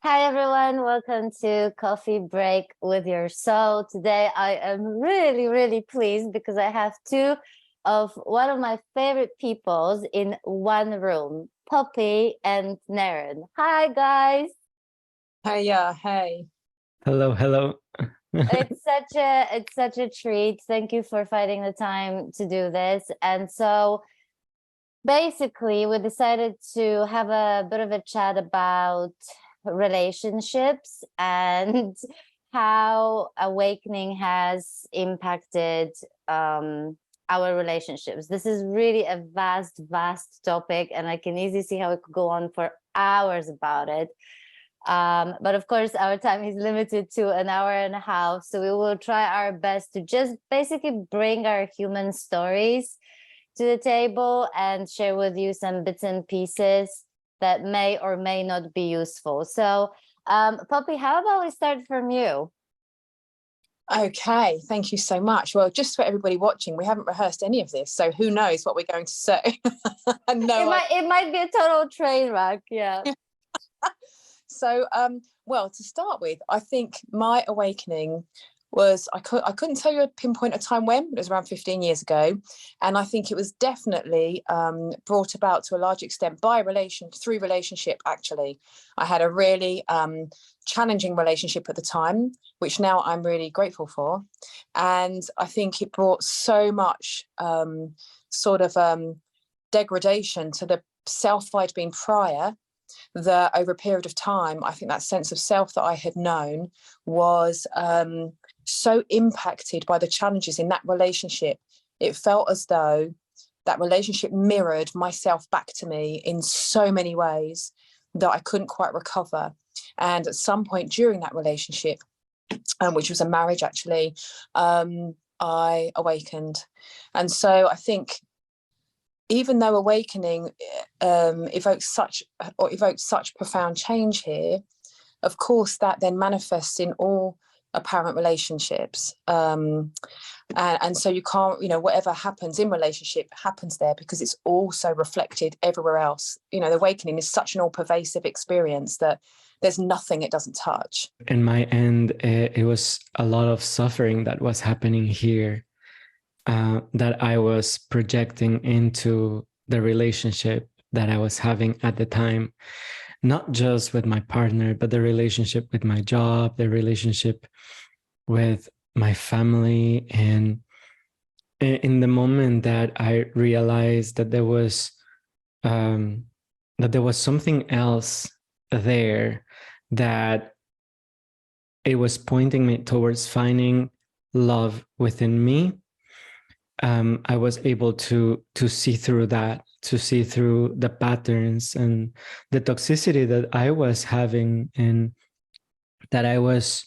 Hi everyone, welcome to Coffee Break with Your Soul. Today I am really pleased because I have two of one of my favorite peoples in one room, Poppy and Neren. Hi guys. Hey, hey. Hello, hello. It's such a treat. Thank you for finding the time to do this. And so basically we decided to have a bit of a chat about relationships and how awakening has impacted our relationships. This is really a vast topic, and I can easily see how it could go on for hours about it. But of course, our time is limited to an hour and a half, so we will try our best to just basically bring our human stories to the table and share with you some bits and pieces that may or may not be useful. So, Poppy, how about we start from you? Okay, thank you so much. Well, just for everybody watching, we haven't rehearsed any of this, so who knows what we're going to say. It might be a total train wreck, yeah. So, well, to start with, I think my awakening was I couldn't tell you a pinpoint a time when, but it was around 15 years ago, and I think it was definitely brought about to a large extent by through relationship. Actually, I had a really challenging relationship at the time, which now I'm really grateful for, and I think it brought so much degradation to the self I'd been prior, that over a period of time, I think that sense of self that I had known was so impacted by the challenges in that relationship. It felt as though that relationship mirrored myself back to me in so many ways that I couldn't quite recover. And at some point during that relationship, which was a marriage actually, I awakened. And so I think even though awakening evokes such profound change here, of course that then manifests in all apparent relationships, and so you can't, whatever happens in relationship happens there because it's also reflected everywhere else. The awakening is such an all-pervasive experience that there's nothing it doesn't touch. In my end, it was a lot of suffering that was happening here, that I was projecting into the relationship that I was having at the time, not just with my partner, but the relationship with my job, the relationship with my family. And in the moment that I realized that there was something else there, that it was pointing me towards finding love within me, I was able to see through that, to see through the patterns and the toxicity that I was having and that I was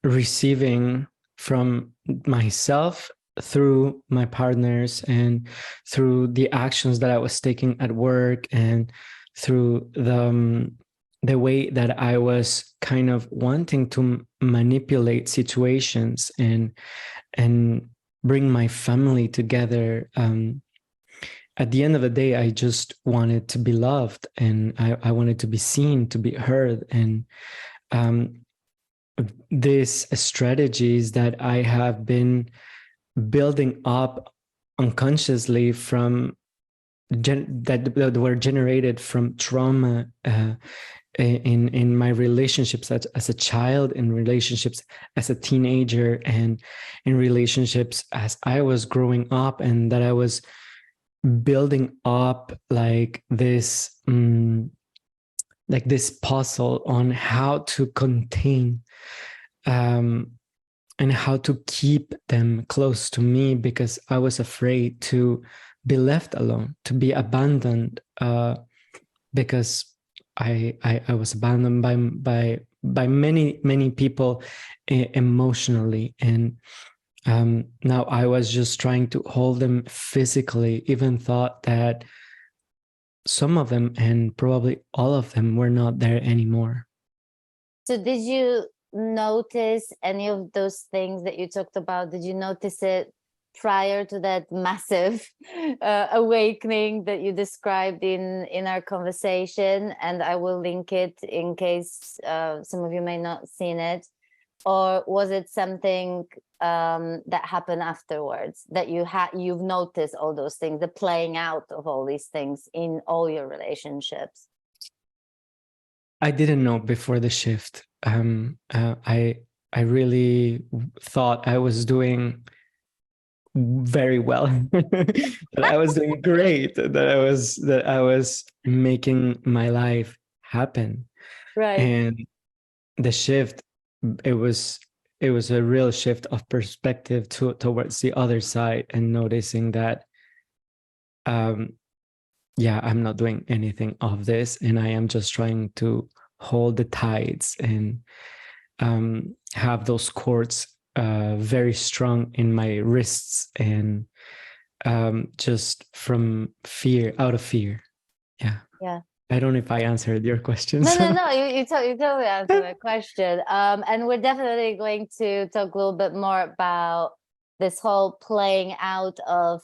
receiving from myself through my partners and through the actions that I was taking at work and through the way that I was kind of wanting to manipulate situations and bring my family together. At the end of the day, I just wanted to be loved, and I wanted to be seen, to be heard. And these strategies that I have been building up unconsciously from that were generated from trauma in my relationships as a child, in relationships as a teenager, and in relationships as I was growing up, and that I was building up like this puzzle on how to contain and how to keep them close to me, because I was afraid to be left alone, to be abandoned, because I was abandoned by many people emotionally, and now I was just trying to hold them physically. Even thought that some of them, and probably all of them, were not there anymore. So did you notice any of those things that you talked about? Did you notice it prior to that massive awakening that you described in our conversation, and I will link it in case some of you may not seen it, or was it something that happened afterwards that you've noticed all those things, the playing out of all these things in all your relationships? I didn't know before the shift. I really thought I was doing very well, that I was doing great, that I was making my life happen. Right. And the shift, it was a real shift of perspective towards the other side, and noticing that yeah, I'm not doing anything of this, and I am just trying to hold the tides and have those cords very strong in my wrists, and just from fear, out of fear. Yeah. I don't know if I answered your question. No, you totally answered my question. And we're definitely going to talk a little bit more about this whole playing out of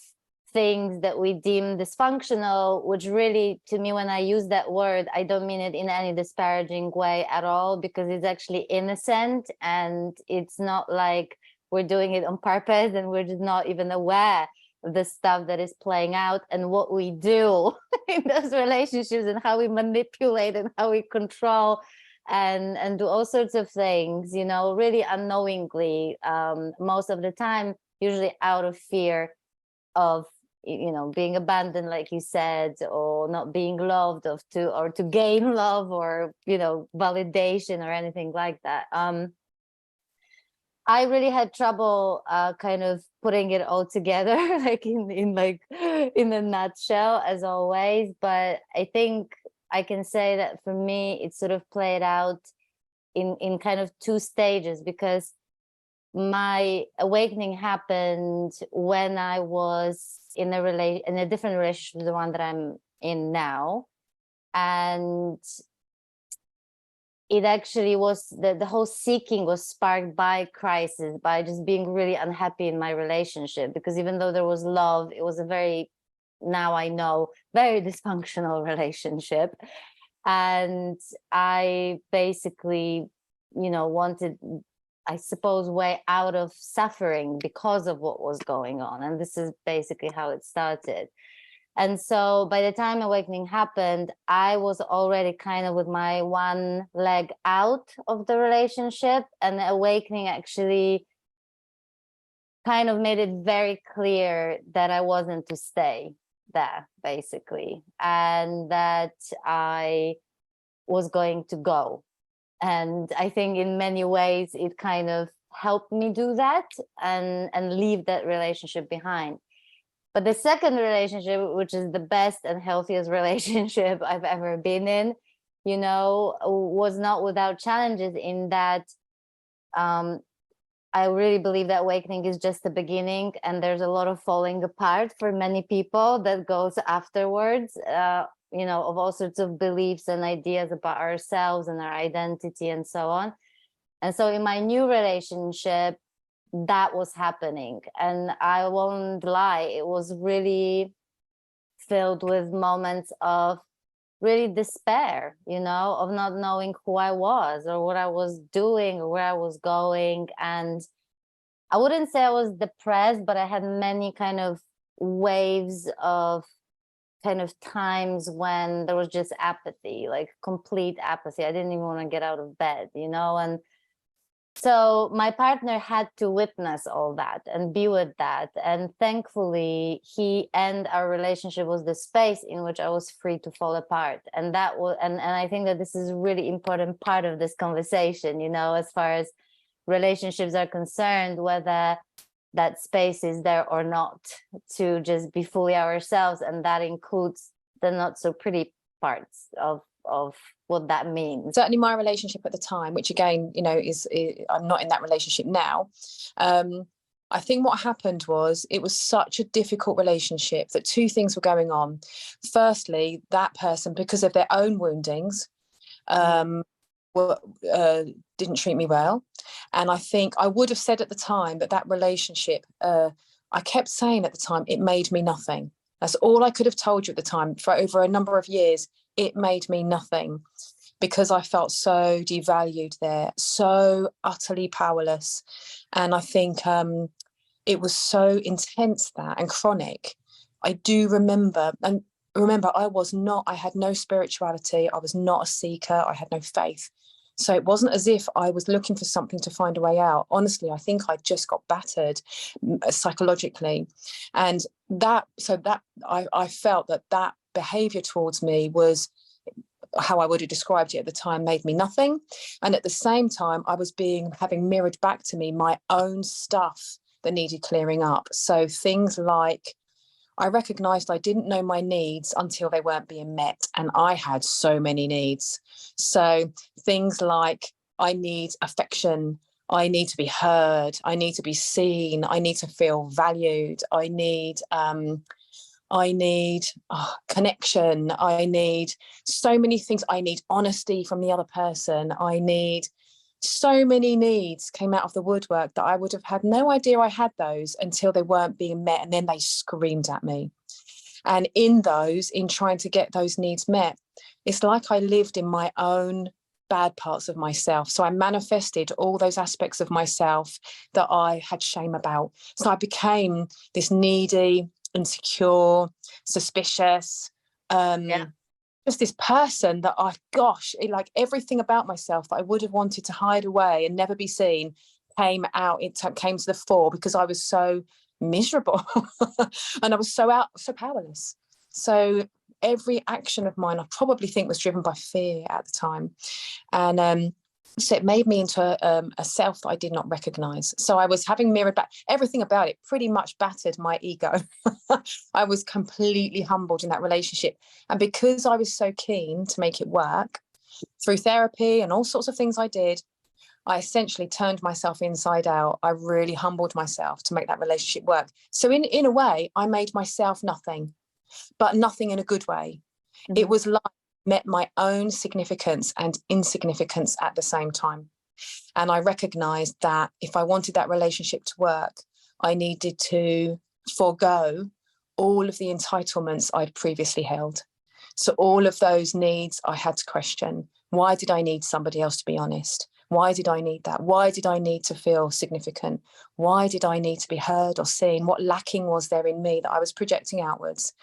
things that we deem dysfunctional, which really, to me, when I use that word, I don't mean it in any disparaging way at all, because it's actually innocent, and it's not like we're doing it on purpose and we're just not even aware of the stuff that is playing out and what we do in those relationships, and how we manipulate and how we control and do all sorts of things, you know, really unknowingly, most of the time, usually out of fear of, you know, being abandoned, like you said, or not being loved, or to gain love, or, you know, validation or anything like that. I really had trouble kind of putting it all together, like in a nutshell, as always. But I think I can say that for me, it sort of played out in kind of two stages, because my awakening happened when I was in a different relationship to the one that I'm in now. And it actually was, the whole seeking was sparked by crisis, by just being really unhappy in my relationship, because even though there was love, it was a very, now I know, very dysfunctional relationship. And I basically, you know, wanted, I suppose, way out of suffering because of what was going on. And this is basically how it started. And so by the time awakening happened, I was already kind of with my one leg out of the relationship, and the awakening actually kind of made it very clear that I wasn't to stay there, basically, and that I was going to go. And I think in many ways it kind of helped me do that and leave that relationship behind. But the second relationship, which is the best and healthiest relationship I've ever been in, you know, was not without challenges, in that I really believe that awakening is just the beginning, and there's a lot of falling apart for many people that goes afterwards, you know, of all sorts of beliefs and ideas about ourselves and our identity and so on. And so in my new relationship, that was happening. And I won't lie, it was really filled with moments of really despair, you know, of not knowing who I was or what I was doing or where I was going. And I wouldn't say I was depressed, but I had many kind of waves of kind of times when there was just apathy, like complete apathy. I didn't even want to get out of bed, you know. And so my partner had to witness all that and be with that. And thankfully, he and our relationship was the space in which I was free to fall apart. And that was, and I think that this is a really important part of this conversation, you know, as far as relationships are concerned, whether that space is there or not, to just be fully ourselves. And that includes the not so pretty parts of what that means. Certainly my relationship at the time, which again, you know, is I'm not in that relationship now. I think what happened was, it was such a difficult relationship that two things were going on. Firstly, that person, because of their own woundings, didn't treat me well. And I think I would have said at the time that that relationship I kept saying at the time, it made me nothing. That's all I could have told you at the time. For over a number of years, it made me nothing, because I felt so devalued there, so utterly powerless. And I think it was so intense, that, and chronic. I do remember, and remember, I had no spirituality. I was not a seeker. I had no faith. So it wasn't as if I was looking for something to find a way out. Honestly, I think I just got battered psychologically. And I felt that behavior towards me was how I would have described it at the time, made me nothing. And at the same time, I was having mirrored back to me my own stuff that needed clearing up. So things like, I recognized I didn't know my needs until they weren't being met. And I had so many needs. So things like, I need affection, I need to be heard, I need to be seen, I need to feel valued, I need connection, I need so many things. I need honesty from the other person. I need so many needs came out of the woodwork that I would have had no idea I had those until they weren't being met. And then they screamed at me. And in trying to get those needs met, it's like I lived in my own bad parts of myself. So I manifested all those aspects of myself that I had shame about. So I became this needy, insecure, suspicious, just this person that like everything about myself that I would have wanted to hide away and never be seen came out. It came to the fore because I was so miserable and I was so powerless. So every action of mine, I probably think, was driven by fear at the time. And so it made me into a self that I did not recognize. So I was having mirrored back everything about it, pretty much battered my ego. I was completely humbled in that relationship. And because I was so keen to make it work through therapy and all sorts of things I did, I essentially turned myself inside out. I really humbled myself to make that relationship work. So in a way, I made myself nothing, but nothing in a good way. Mm-hmm. It was like met my own significance and insignificance at the same time. And I recognized that if I wanted that relationship to work, I needed to forego all of the entitlements I'd previously held. So all of those needs I had to question. Why did I need somebody else to be honest? Why did I need that? Why did I need to feel significant? Why did I need to be heard or seen? What lacking was there in me that I was projecting outwards?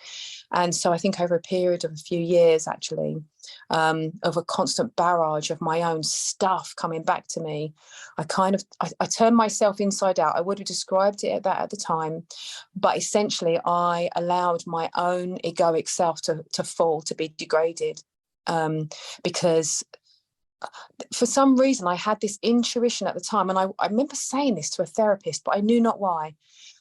And so I think over a period of a few years, actually, of a constant barrage of my own stuff coming back to me, I turned myself inside out. I would have described it at the time, but essentially I allowed my own egoic self to fall, to be degraded, because for some reason I had this intuition at the time, and I remember saying this to a therapist, but I knew not why.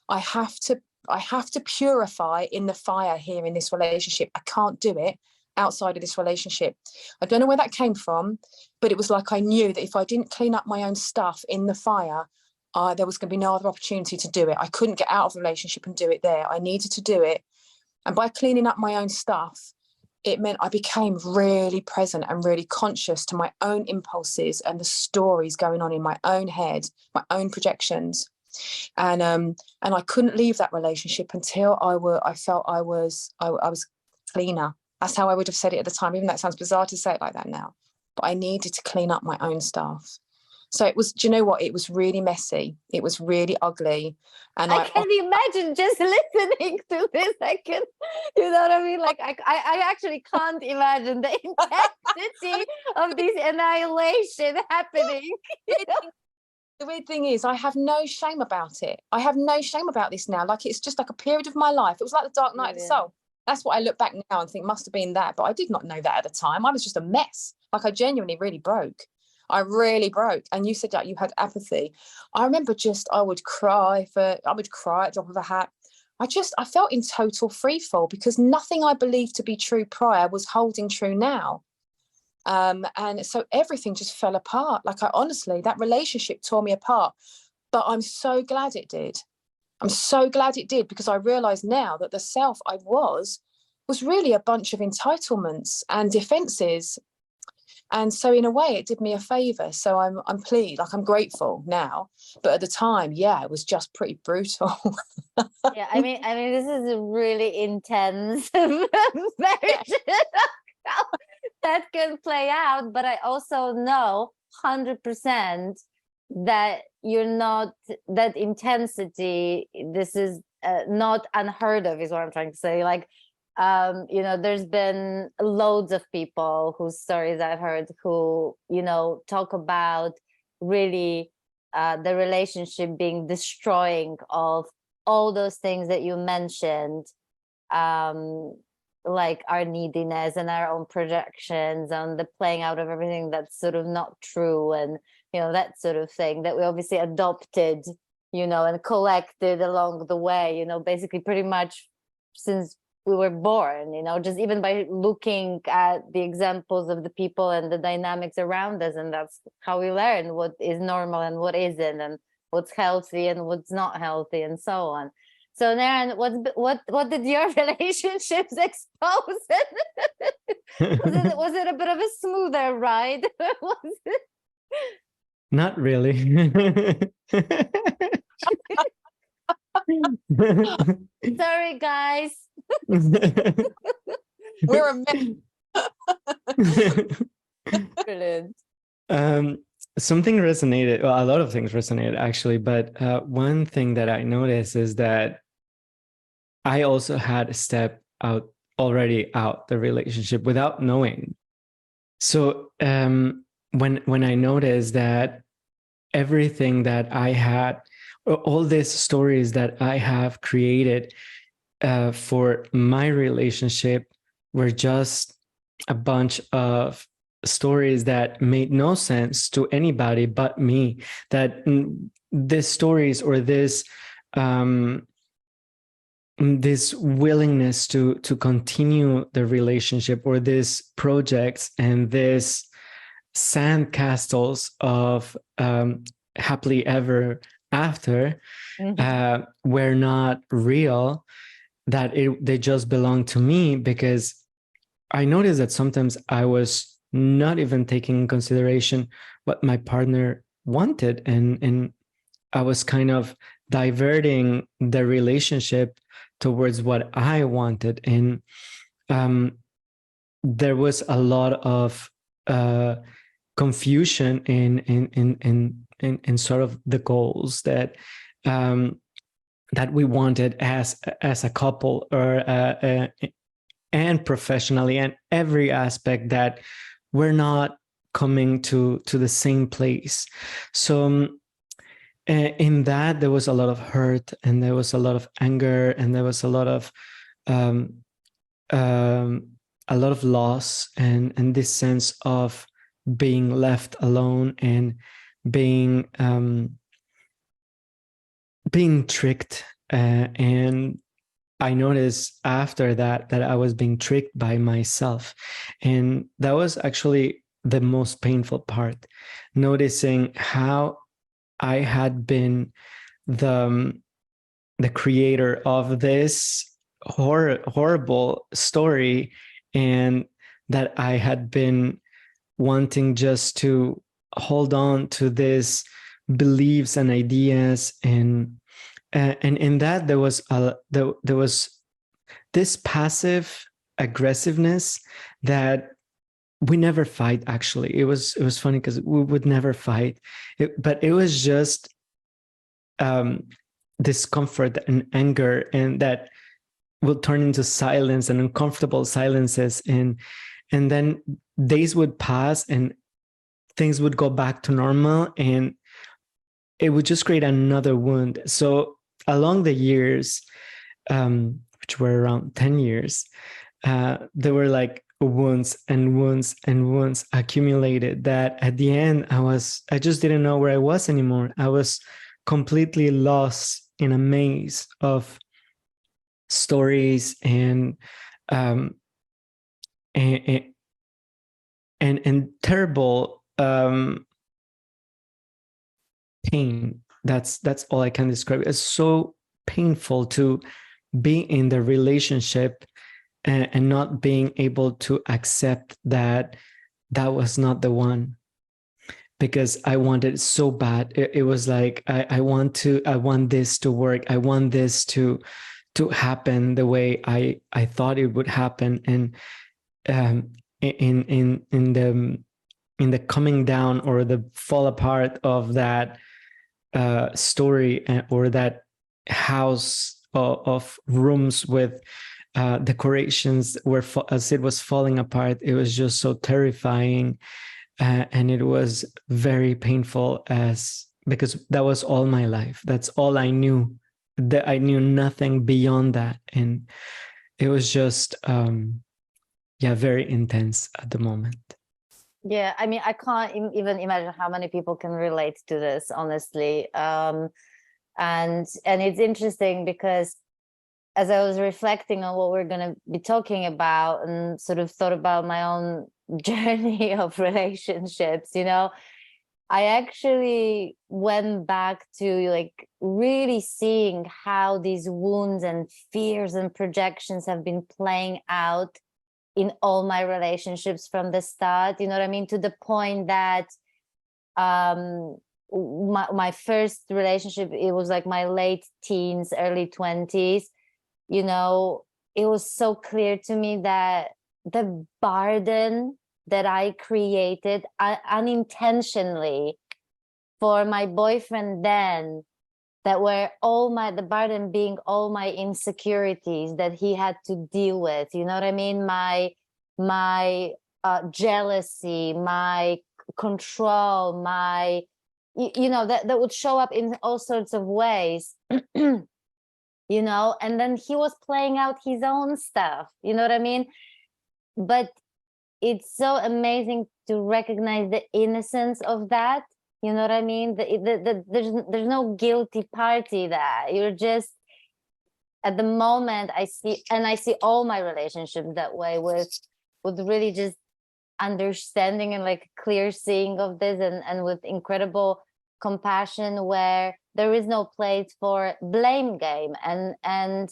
I have to purify in the fire here in this relationship. I can't do it outside of this relationship. I don't know where that came from, but it was like I knew that if I didn't clean up my own stuff in the fire, there was going to be no other opportunity to do it. I couldn't get out of the relationship and do it there. I needed to do it. And by cleaning up my own stuff, it meant I became really present and really conscious to my own impulses and the stories going on in my own head, my own projections. And I couldn't leave that relationship until I felt I was cleaner. That's how I would have said it at the time, even though it sounds bizarre to say it like that now. But I needed to clean up my own stuff. So it was, do you know what? It was really messy. It was really ugly. And I can imagine just listening to this. You know what I mean? Like I actually can't imagine the intensity of this annihilation happening. The weird thing is, I have no shame about it. I have no shame about this now. Like, it's just like a period of my life. It was like the dark night of the soul. That's what I look back now and think must have been that. But I did not know that at the time. I was just a mess. Like, I genuinely really broke. I really broke. And you said that you had apathy. I remember I would cry at the drop of a hat. I felt in total free fall because nothing I believed to be true prior was holding true now. And so everything just fell apart. Like, honestly, that relationship tore me apart. But I'm so glad it did. I'm so glad it did, because I realize now that the self I was really a bunch of entitlements and defenses. And so in a way it did me a favor. So I'm pleased, like I'm grateful now. But at the time, yeah, it was just pretty brutal. Yeah, I mean, this is a really intense version of how that can play out. But I also know 100% that you're not that intensity. This is not unheard of, is what I'm trying to say. Like, you know, there's been loads of people whose stories I've heard who, you know, talk about really the relationship being destroying of all those things that you mentioned, like our neediness and our own projections and the playing out of everything that's sort of not true, and you know, that sort of thing that we obviously adopted, you know, and collected along the way, you know, basically pretty much since we were born, you know, just even by looking at the examples of the people and the dynamics around us. And that's how we learn what is normal and what isn't, and what's healthy and what's not healthy, and so on. So Naren, what did your relationships expose? Was it a bit of a smoother ride? Was it? Not really. Sorry, guys. We're a mess. Brilliant. Something resonated. Well, a lot of things resonated actually, but one thing that I noticed is that I also had stepped out the relationship without knowing. So when I noticed that everything that I had, all these stories that I have created for my relationship were just a bunch of stories that made no sense to anybody but me, that these stories or this willingness to continue the relationship, or these projects and this sandcastles of happily ever after were not real, that they just belong to me, because I noticed that sometimes I was not even taking in consideration what my partner wanted, and I was kind of diverting the relationship towards what I wanted. And there was a lot of confusion in sort of the goals that that we wanted as a couple, or and professionally, and every aspect, that we're not coming to the same place. So in that, there was a lot of hurt, and there was a lot of anger, and there was a lot of loss, and this sense of being left alone, and being tricked. And I noticed after that I was being tricked by myself. And that was actually the most painful part, noticing how I had been the creator of this horrible story, and that I had been wanting just to hold on to these beliefs and ideas, and in that there was this passive aggressiveness that we never fight. Actually, it was funny because we would never fight, but it was just discomfort and anger, and that will turn into silence and uncomfortable silences, and then days would pass and things would go back to normal, and it would just create another wound. So along the years, which were around 10 years, there were like wounds and wounds and wounds accumulated, that at the end I just didn't know where I was anymore. I was completely lost in a maze of stories and terrible pain. That's all I can describe. It's so painful to be in the relationship and not being able to accept that that was not the one, because I wanted it so bad. It was like, I want this to work. I want this to happen the way I thought it would happen. And in the coming down or the fall apart of that story, or that house of rooms with decorations, where as it was falling apart, it was just so terrifying, and it was very painful, because that was all my life. That's all I knew. That I knew nothing beyond that, and it was just very intense at the moment. Yeah, I mean, I can't even imagine how many people can relate to this, honestly. And it's interesting because as I was reflecting on what we're going to be talking about, and sort of thought about my own journey of relationships, you know, I actually went back to like really seeing how these wounds and fears and projections have been playing out in all my relationships from the start, you know what I mean? To the point that my first relationship, it was like my late teens, early 20s, you know, it was so clear to me that the burden that I created unintentionally for my boyfriend then, that were the burden being all my insecurities that he had to deal with, you know what I mean? My jealousy, my control, my, you know, that would show up in all sorts of ways. You know, and then he was playing out his own stuff, you know what I mean? But it's so amazing to recognize the innocence of that, you know what I mean? There's no guilty party there. You're just, at the moment, I see all my relationships that way, with really just understanding and like clear seeing of this, and with incredible compassion, where there is no place for blame game and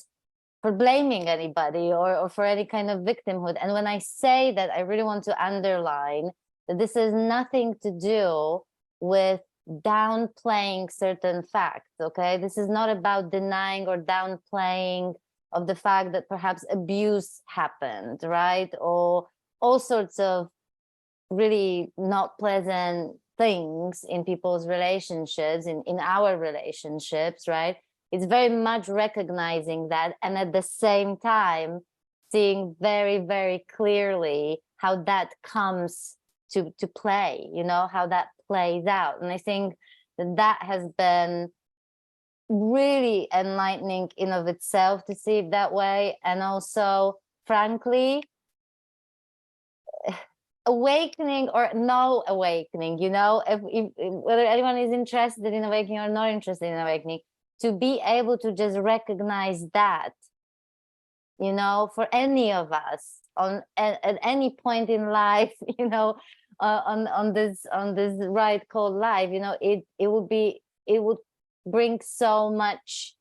for blaming anybody, or for any kind of victimhood. And when I say that, I really want to underline that this has nothing to do with downplaying certain facts, okay? This is not about denying or downplaying of the fact that perhaps abuse happened, right? Or all sorts of really not pleasant things in people's relationships, in our relationships, right? It's very much recognizing that, and at the same time seeing very, very clearly how that comes to play, you know, how that plays out. And I think that has been really enlightening in of itself to see it that way. And also, frankly, awakening or no awakening, you know, if whether anyone is interested in awakening or not interested in awakening, to be able to just recognize that, you know, for any of us at any point in life, you know, on this ride called life, you know, it would bring so much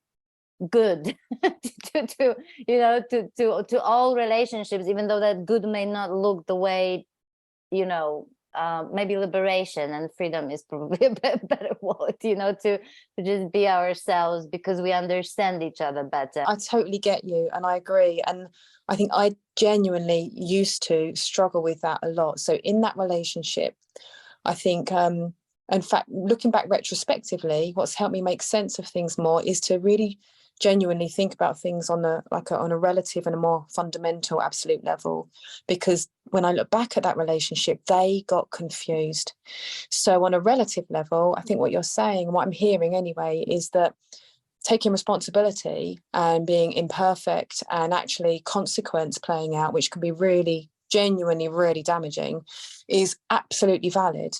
good to you know, to all relationships, even though that good may not look the way, you know, maybe liberation and freedom is probably a better word, you know, to just be ourselves because we understand each other better. I totally get you, and I agree. And I think I genuinely used to struggle with that a lot. So in that relationship, I think, in fact, looking back retrospectively, what's helped me make sense of things more is to really genuinely think about things on a relative and a more fundamental, absolute level. Because when I look back at that relationship, they got confused. So on a relative level, I think what you're saying, what I'm hearing anyway, is that taking responsibility and being imperfect and actually consequence playing out, which can be really genuinely really damaging, is absolutely valid.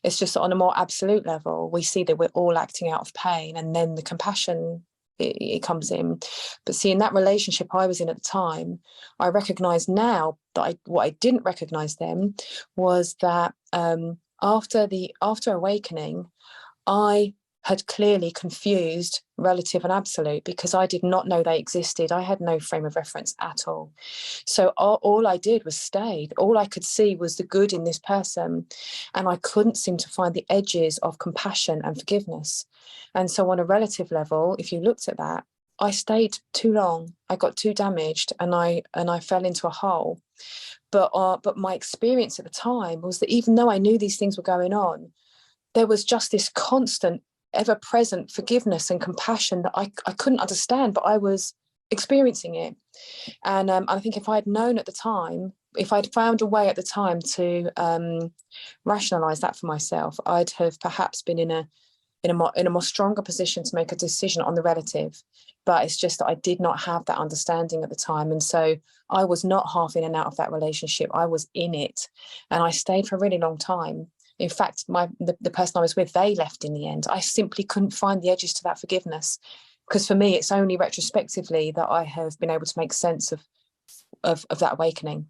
It's just on a more absolute level, we see that we're all acting out of pain, and then the compassion, it comes in. But see, in that relationship I was in at the time, I recognize now that what I didn't recognize then was that after awakening, I had clearly confused relative and absolute, because I did not know they existed. I had no frame of reference at all. So all I did was stayed. All I could see was the good in this person, and I couldn't seem to find the edges of compassion and forgiveness. And so on a relative level, if you looked at that, I stayed too long. I got too damaged, and I fell into a hole. But my experience at the time was that even though I knew these things were going on, there was just this constant, ever-present forgiveness and compassion that I couldn't understand, but I was experiencing it. And I think if I'd known at the time, if I'd found a way at the time to rationalize that for myself, I'd have perhaps been in a more stronger position to make a decision on the relative. But it's just that I did not have that understanding at the time. And so I was not half in and out of that relationship. I was in it, and I stayed for a really long time. In fact, the person I was with, they left in the end. I simply couldn't find the edges to that forgiveness, because for me, it's only retrospectively that I have been able to make sense of that awakening.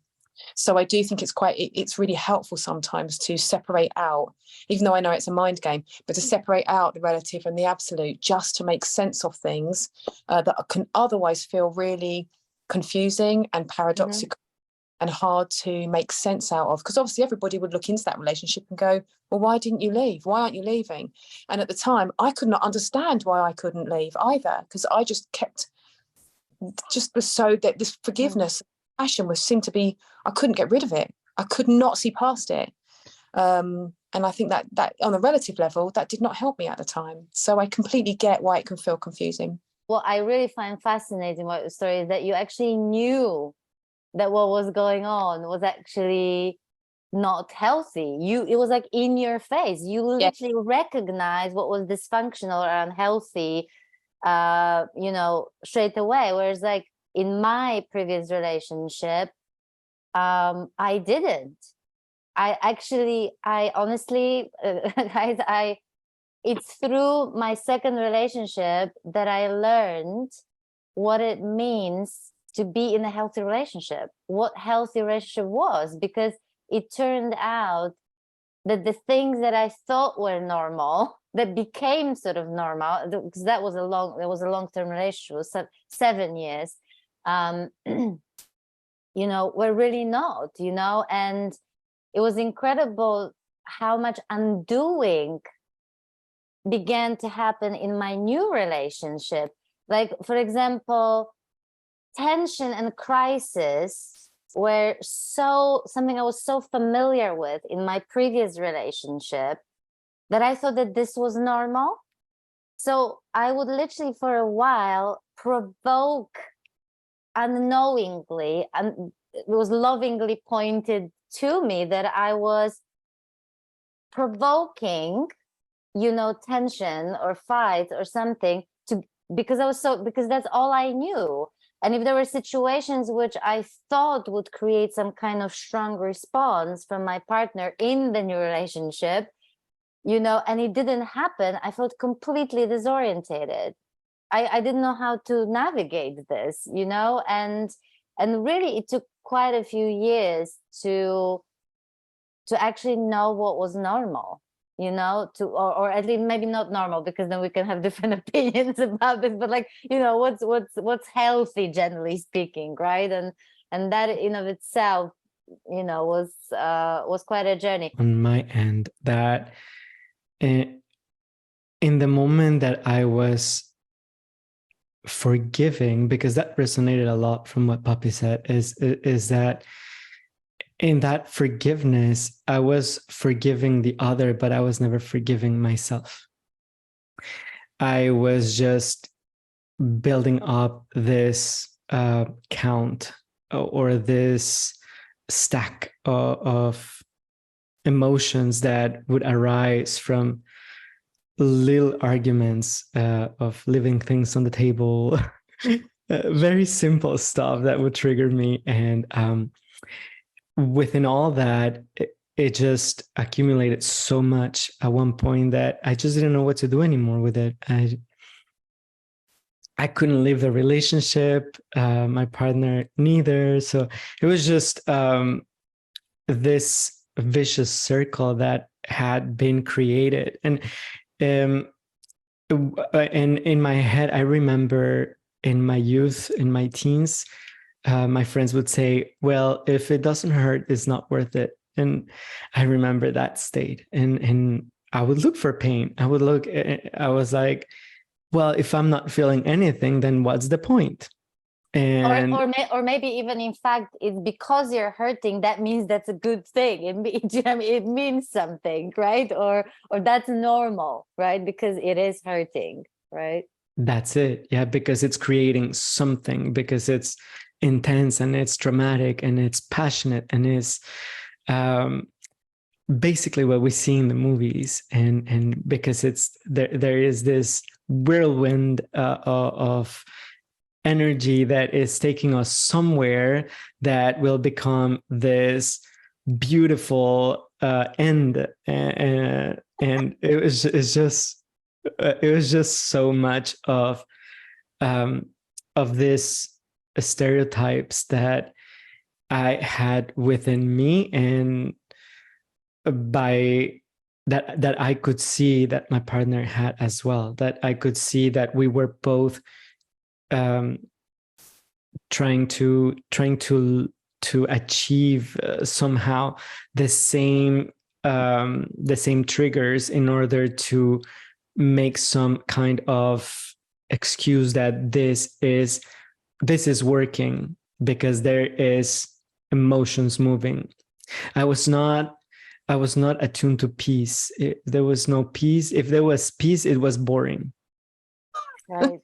So I do think it's really helpful sometimes to separate out, even though I know it's a mind game, but to separate out the relative and the absolute, just to make sense of things that can otherwise feel really confusing and paradoxical and hard to make sense out of. Because obviously everybody would look into that relationship and go, well, why didn't you leave? Why aren't you leaving? And at the time, I could not understand why I couldn't leave either, because I just was so that this forgiveness, passion seemed to be, I couldn't get rid of it. I could not see past it. And I think that on a relative level, that did not help me at the time. So I completely get why it can feel confusing. What I really find fascinating about the story is that you actually knew that what was going on was actually not healthy. It was like in your face. You literally recognized what was dysfunctional or unhealthy, straight away. Whereas like in my previous relationship, I didn't. I honestly, guys, it's through my second relationship that I learned what it means to be in a healthy relationship, what healthy relationship was, because it turned out that the things that I thought were normal, that became sort of normal, because that was a long-term relationship, it was 7 years, were really not, and it was incredible how much undoing began to happen in my new relationship. Like, for example, tension and crisis were something I was so familiar with in my previous relationship that I thought that this was normal. So I would literally for a while provoke unknowingly, and it was lovingly pointed to me that I was provoking, tension or fight or something because that's all I knew. And if there were situations which I thought would create some kind of strong response from my partner in the new relationship, and it didn't happen, I felt completely disorientated. I didn't know how to navigate this, and really it took quite a few years to actually know what was normal, or at least maybe not normal, because then we can have different opinions about this, but like, what's healthy, generally speaking, right? And that in of itself, was quite a journey. On my end, that in the moment that I was forgiving, because that resonated a lot from what Papi said, is that in that forgiveness, I was forgiving the other, but I was never forgiving myself. I was just building up this count or this stack of emotions that would arise from little arguments of leaving things on the table, very simple stuff that would trigger me. And within all that, it just accumulated so much at one point that I just didn't know what to do anymore with it. I couldn't leave the relationship, my partner neither. So it was just this vicious circle that had been created. And And in my head, I remember in my youth, in my teens, my friends would say, well, if it doesn't hurt, it's not worth it. And I remember that state. And I would look for pain. I was like, well, if I'm not feeling anything, then what's the point? And or maybe even in fact it's because you're hurting, that means that's a good thing. It means something, right? Or that's normal, right? Because it is hurting, right? that's it. Yeah, because it's creating something, because it's intense and it's dramatic and it's passionate and it's um, basically what we see in the movies. And because it's there is this whirlwind of energy that is taking us somewhere that will become this beautiful end. And it was just so much of this stereotypes that I had within me, and by that I could see that my partner had as well, that I could see that we were both trying to achieve somehow the same triggers in order to make some kind of excuse that this is working, because there is emotions moving. I was not attuned to peace. There was no peace. If there was peace, it was boring. Right.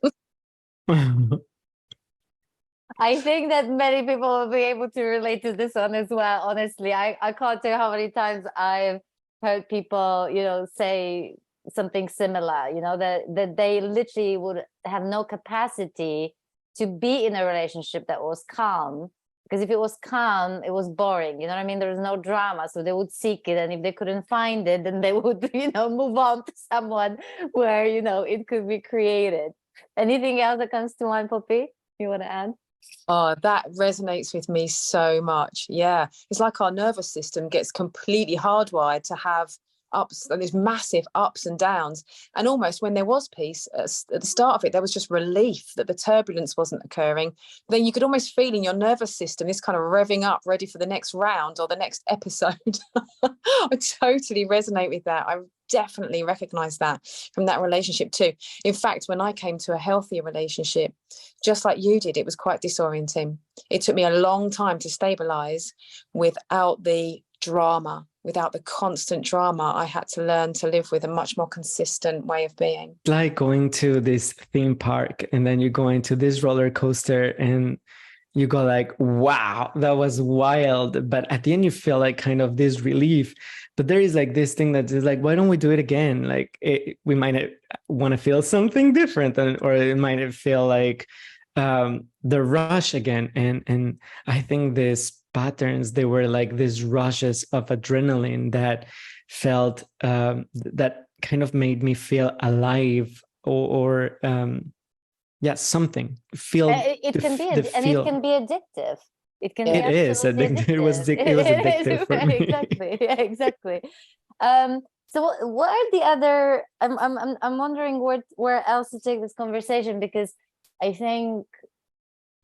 I think that many people will be able to relate to this one as well. Honestly, I can't tell you how many times I've heard people, say something similar, that they literally would have no capacity to be in a relationship that was calm. Because if it was calm, it was boring. You know what I mean? There was no drama. So they would seek it. And if they couldn't find it, then they would, move on to someone where, it could be created. Anything else that comes to mind, Poppy, you want to add? Oh, that resonates with me so much. Yeah. It's like our nervous system gets completely hardwired to have ups, and there's massive ups and downs. And almost when there was peace at the start of it, there was just relief that the turbulence wasn't occurring. Then you could almost feel in your nervous system this kind of revving up, ready for the next round or the next episode. I totally resonate with that. I definitely recognize that from that relationship too. In fact, when I came to a healthier relationship, just like you did, it was quite disorienting. It took me a long time to stabilize without the drama, without the constant drama. I had to learn to live with a much more consistent way of being. Like going to this theme park and then you go into this roller coaster and you go like, wow, that was wild. But at the end, you feel like kind of this relief. But there is like this thing that is like, why don't we do it again? Like we might want to feel something different, or it might feel like the rush again. And I think these patterns, they were like these rushes of adrenaline that felt that kind of made me feel alive, or yeah, something feel it can be and it can be addictive. It can be it is addictive. It was addictive for me. Exactly. Yeah, exactly. So what are the other, I'm wondering where else to take this conversation, because I think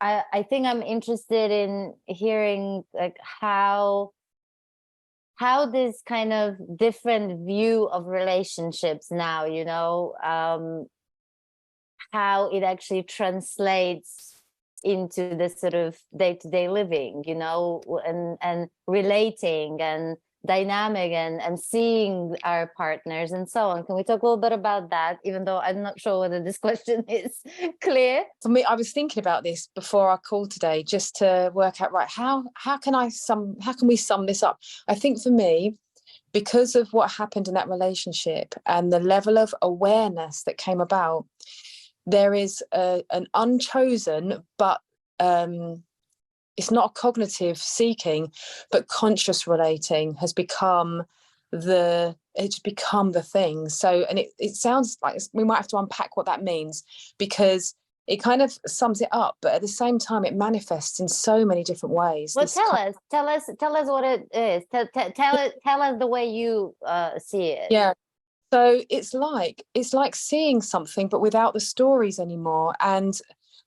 I'm interested in hearing like how this kind of different view of relationships now, how it actually translates into this sort of day-to-day living, and relating and dynamic and seeing our partners and so on. Can we talk a little bit about that, even though I'm not sure whether this question is clear? For me, I was thinking about this before our call today, just to work out, right, how can we sum this up? I think for me, because of what happened in that relationship and the level of awareness that came about, there is an unchosen, but it's not a cognitive seeking, but conscious relating has become the thing. So, and it sounds like we might have to unpack what that means, because it kind of sums it up, but at the same time it manifests in so many different ways. Well, tell us what it is. Tell us the way you see it. Yeah. So it's like seeing something but without the stories anymore. And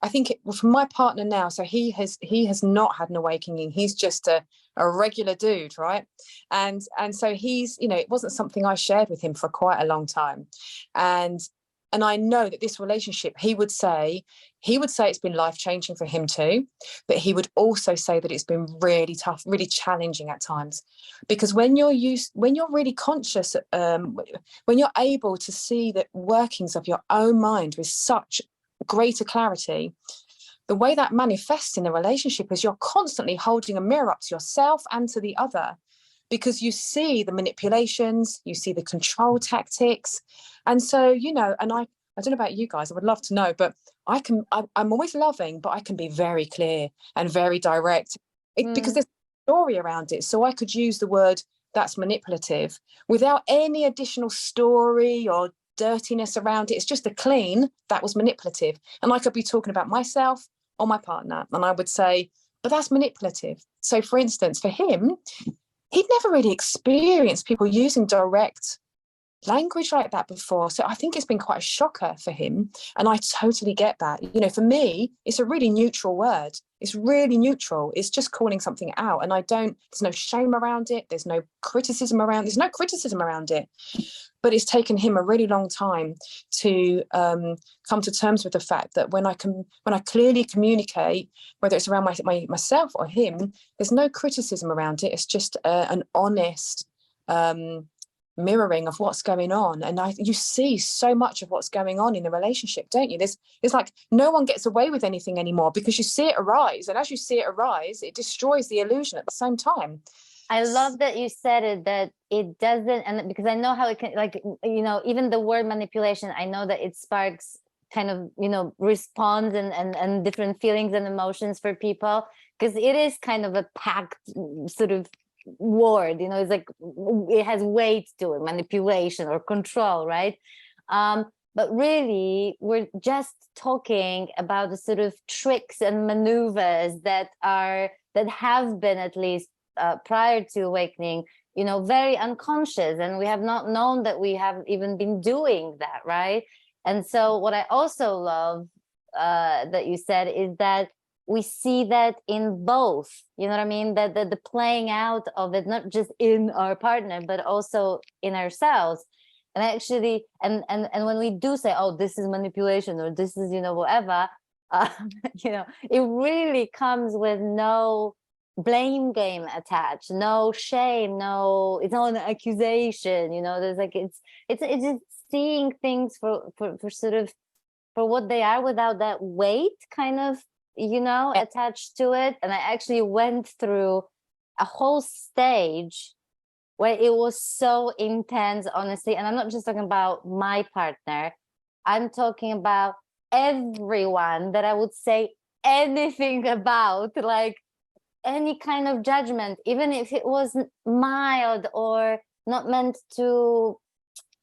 I think for my partner now, so he has not had an awakening. He's just a regular dude, right? And so he's, you know, it wasn't something I shared with him for quite a long time. And I know that this relationship, he would say it's been life-changing for him too, but he would also say that it's been really tough, really challenging at times. Because when you're really conscious, when you're able to see the workings of your own mind with such greater clarity, the way that manifests in a relationship is you're constantly holding a mirror up to yourself and to the other, because you see the manipulations, you see the control tactics. And so, you know, and I don't know about you guys, I would love to know, but I'm always loving, but I can be very clear and very direct because there's a story around it. So I could use the word that's manipulative without any additional story or dirtiness around it. It's just a clean, that was manipulative. And I could be talking about myself or my partner, and I would say, but that's manipulative. So for instance, for him, he'd never really experienced people using direct language like that before. So I think it's been quite a shocker for him. And I totally get that. You know, for me, it's a really neutral word. It's really neutral. It's just calling something out. And there's no shame around it. There's no criticism around it. But it's taken him a really long time to come to terms with the fact that when I clearly communicate, whether it's around myself or him, there's no criticism around it. It's just an honest mirroring of what's going on. And you see so much of what's going on in the relationship, don't you? It's like no one gets away with anything anymore, because you see it arise, and as you see it arise, it destroys the illusion at the same time. I love that you said it, that it doesn't, and because I know how it can, like, you know, even the word manipulation, I know that it sparks kind of, you know, response and different feelings and emotions for people, because it is kind of a packed sort of word, you know, it's like it has weight to it, manipulation or control, right? But really, we're just talking about the sort of tricks and maneuvers that have been, at least prior to awakening, you know, very unconscious, and we have not known that we have even been doing that, right? And so what I also love that you said is that we see that in both, you know what I mean, that the playing out of it, not just in our partner, but also in ourselves. And actually, and when we do say, oh, this is manipulation, or this is, you know, whatever, you know, it really comes with no blame game attached, no shame, no, it's not an accusation, you know, there's like, it's just seeing things for sort of for what they are, without that weight kind of, you know, attached to it. And I actually went through a whole stage where it was so intense, honestly. And I'm not just talking about my partner, I'm talking about everyone that I would say anything about, like any kind of judgment, even if it was mild or not meant to,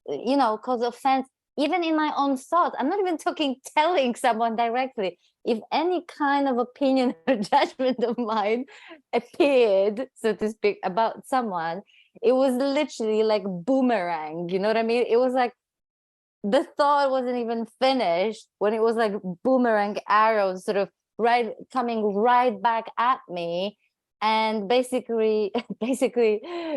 you know, cause offense, even in my own thoughts. I'm not even talking telling someone directly. If any kind of opinion or judgment of mine appeared, so to speak, about someone, it was literally like boomerang, you know what I mean? It was like the thought wasn't even finished when it was like boomerang arrows sort of coming right back at me, and basically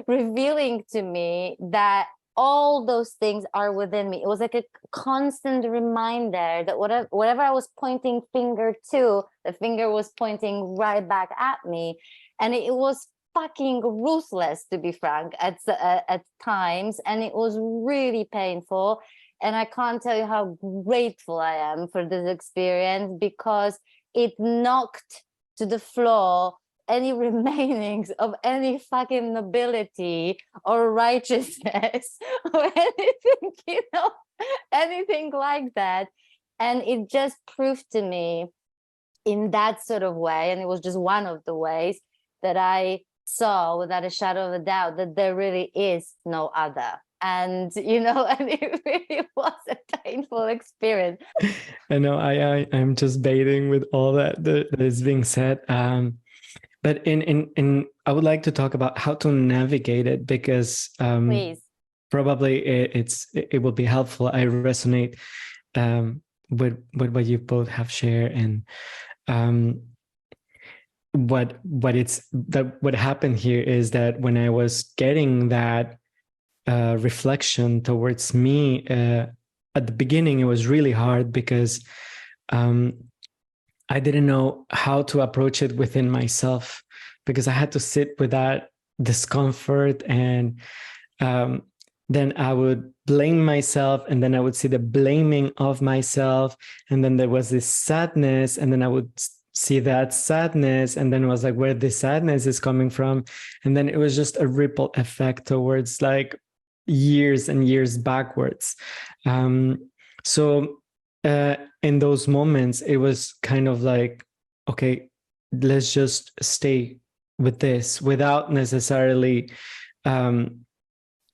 revealing to me that all those things are within me. It was like a constant reminder that whatever I was pointing finger to, the finger was pointing right back at me. And it was fucking ruthless, to be frank, at times, and it was really painful. And I can't tell you how grateful I am for this experience, because it knocked to the floor any remainings of any fucking nobility or righteousness or anything, you know, anything like that. And it just proved to me in that sort of way, and it was just one of the ways that I saw without a shadow of a doubt that there really is no other. And, you know, and it really was a painful experience. I know I'm just bathing with all that is being said. But in I would like to talk about how to navigate it, because Please. probably it will be helpful. I resonate with what you both have shared, and what happened here is that when I was getting that reflection towards me, at the beginning it was really hard because I didn't know how to approach it within myself, because I had to sit with that discomfort, and then I would blame myself, and then I would see the blaming of myself, and then there was this sadness, and then I would see that sadness, and then it was like, where this sadness is coming from, and then it was just a ripple effect towards like years and years backwards. So in those moments, it was kind of like, okay, let's just stay with this without necessarily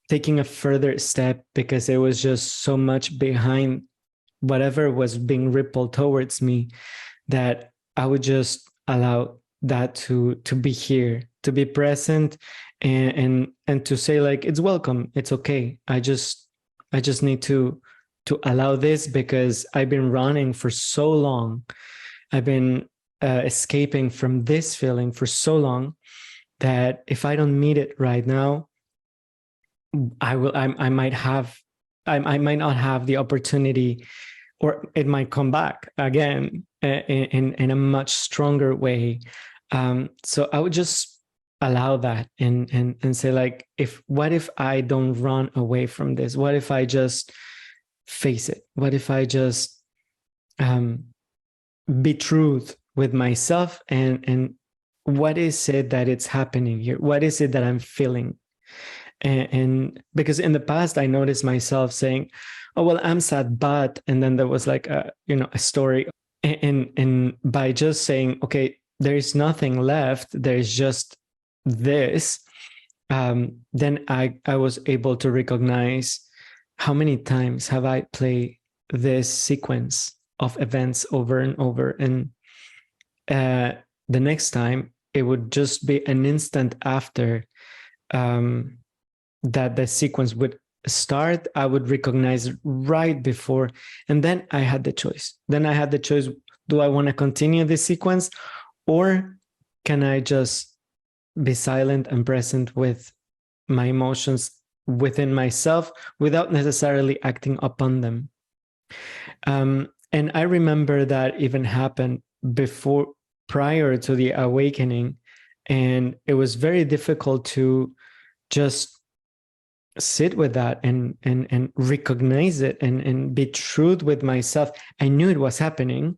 taking a further step, because it was just so much behind whatever was being rippled towards me, that I would just allow that to be here, to be present, and to say like, it's welcome, it's okay. I just need to allow this, because I've been running for so long. I've been escaping from this feeling for so long, that if I don't meet it right now, I might not have the opportunity, or it might come back again in a much stronger way. So I would just allow that, and say like, what if I don't run away from this? What if I just face it? What if I just be truth with myself, and what is it that it's happening here? What is it that I'm feeling? And because in the past I noticed myself saying, oh well, I'm sad, but, and then there was like a story, and by just saying, okay, there is nothing left, there's just this, then I was able to recognize how many times have I played this sequence of events over and over, and the next time it would just be an instant after that the sequence would start, I would recognize right before, and then I had the choice. Do I want to continue this sequence, or can I just be silent and present with my emotions within myself without necessarily acting upon them? And I remember that even happened prior to the awakening, and it was very difficult to just sit with that and recognize it, and be true with myself. I knew it was happening,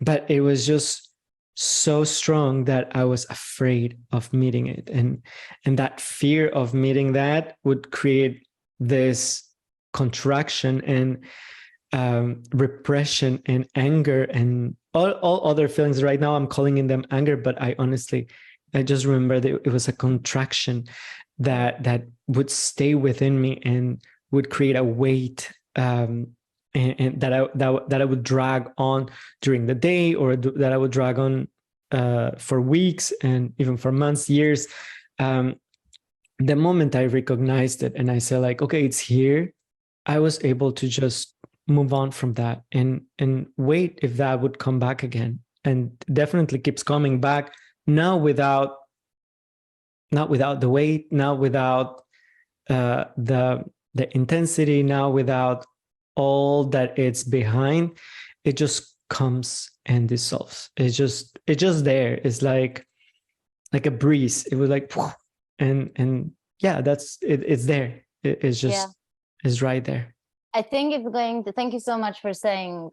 but it was just so strong that I was afraid of meeting it, and that fear of meeting that would create this contraction and repression and anger and all other feelings. Right now I'm calling in them anger, but I just remember that it was a contraction that would stay within me and would create a weight, and that I would drag on during the day, or that I would drag on for weeks and even for months, years. The moment I recognized it and I said like, okay, it's here, I was able to just move on from that and wait if that would come back again. And definitely keeps coming back now, not without the weight, not without the intensity, now without all that it's behind. It just comes and dissolves. It's just there. It's like a breeze. It was like, and yeah, that's it. It's there. It's just it's right there. I think it's going to, thank you so much for saying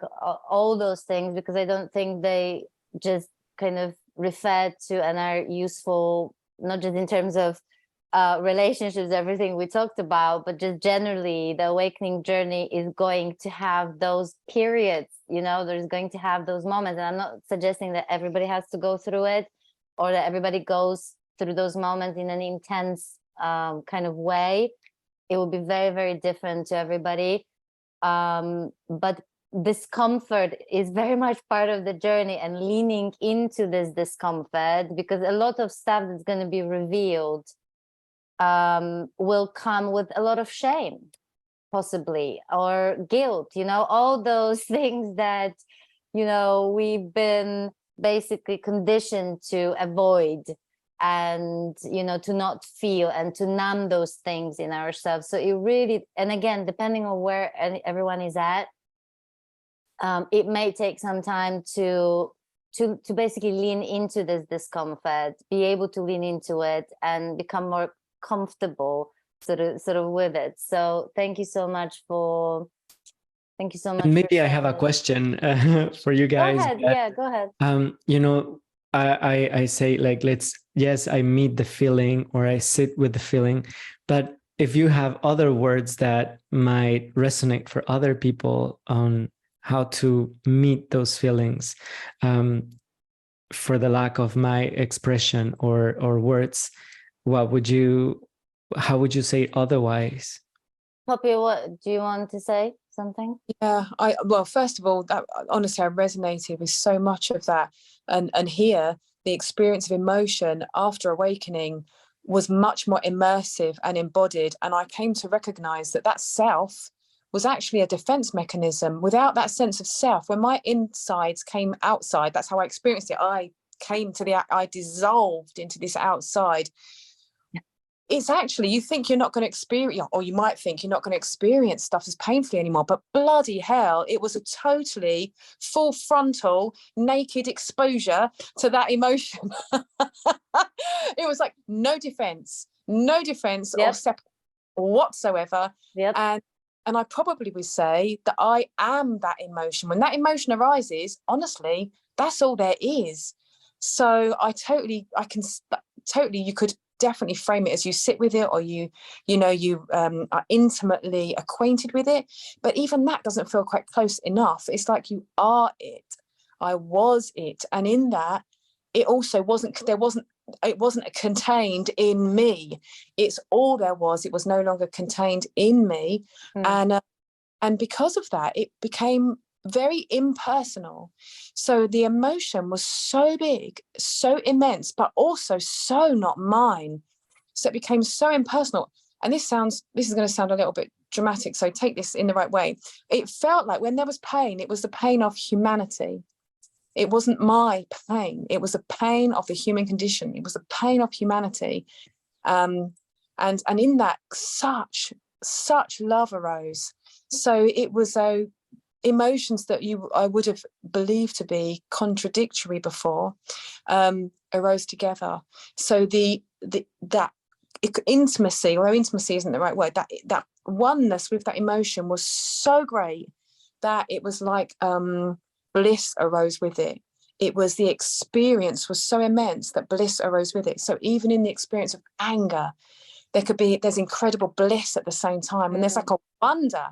all those things, because I don't think they just kind of refer to and are useful, not just in terms of relationships, everything we talked about, but just generally the awakening journey is going to have those periods, there's going to have those moments. And I'm not suggesting that everybody has to go through it, or that everybody goes through those moments in an intense kind of way. It will be very, very different to everybody. But discomfort is very much part of the journey, and leaning into this discomfort, because a lot of stuff that's going to be revealed will come with a lot of shame, possibly, or guilt, you know, all those things that, you know, we've been basically conditioned to avoid, and, you know, to not feel and to numb those things in ourselves. So it really, and again, depending on where everyone is at, it may take some time to basically lean into this discomfort, be able to lean into it and become more comfortable sort of with it. So thank you so much for And maybe I have a sharing. question for you Go guys. ahead. Yeah, go ahead. You know, I say, like, yes, I meet the feeling, or I sit with the feeling, but if you have other words that might resonate for other people on how to meet those feelings, for the lack of my expression or words, how would you say it otherwise? Poppy, what do you want to say? Something? Yeah, well, first of all, that honestly, I resonated with so much of that, and here the experience of emotion after awakening was much more immersive and embodied, and I came to recognize that self was actually a defense mechanism. Without that sense of self, when my insides came outside, that's how I experienced it. I dissolved into this outside. It's actually, you think you're not going to experience, or you might think you're not going to experience stuff as painfully anymore, but bloody hell, it was a totally full frontal naked exposure to that emotion. It was like no defense Yep. or separate whatsoever. Yep. And I probably would say that I am that emotion. When that emotion arises, honestly, that's all there is. So I can totally, you could definitely frame it as you sit with it, or you are intimately acquainted with it, but even that doesn't feel quite close enough. It's like you are it. I was it, and in that, it also wasn't contained in me. It's all there was. It was no longer contained in me. And because of that, it became very impersonal. So the emotion was so big, so immense, but also so not mine. So it became so impersonal. And this is going to sound a little bit dramatic, so take this in the right way. It felt like when there was pain, it was the pain of humanity. It wasn't my pain. It was the pain of the human condition. It was the pain of humanity. And in that, such love arose. So it was emotions that I would have believed to be contradictory before, arose together. So that intimacy, although intimacy isn't the right word, that oneness with that emotion was so great that it was like bliss arose with it. It was, the experience was so immense that bliss arose with it. So even in the experience of anger, there's incredible bliss at the same time. And there's like a wonder.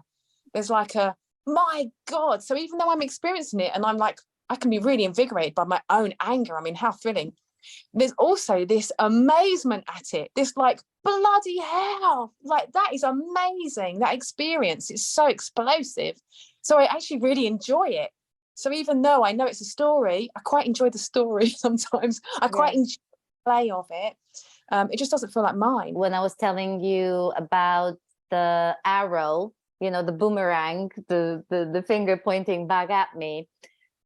There's like a, my God. So even though I'm experiencing it and I'm like, I can be really invigorated by my own anger. I mean, how thrilling. There's also this amazement at it. This like, bloody hell. Like, that is amazing. That experience is so explosive. So I actually really enjoy it. So even though I know it's a story, I quite enjoy the story sometimes. I quite enjoy the play of it. It just doesn't feel like mine. When I was telling you about the arrow, you know, the boomerang, the finger pointing back at me,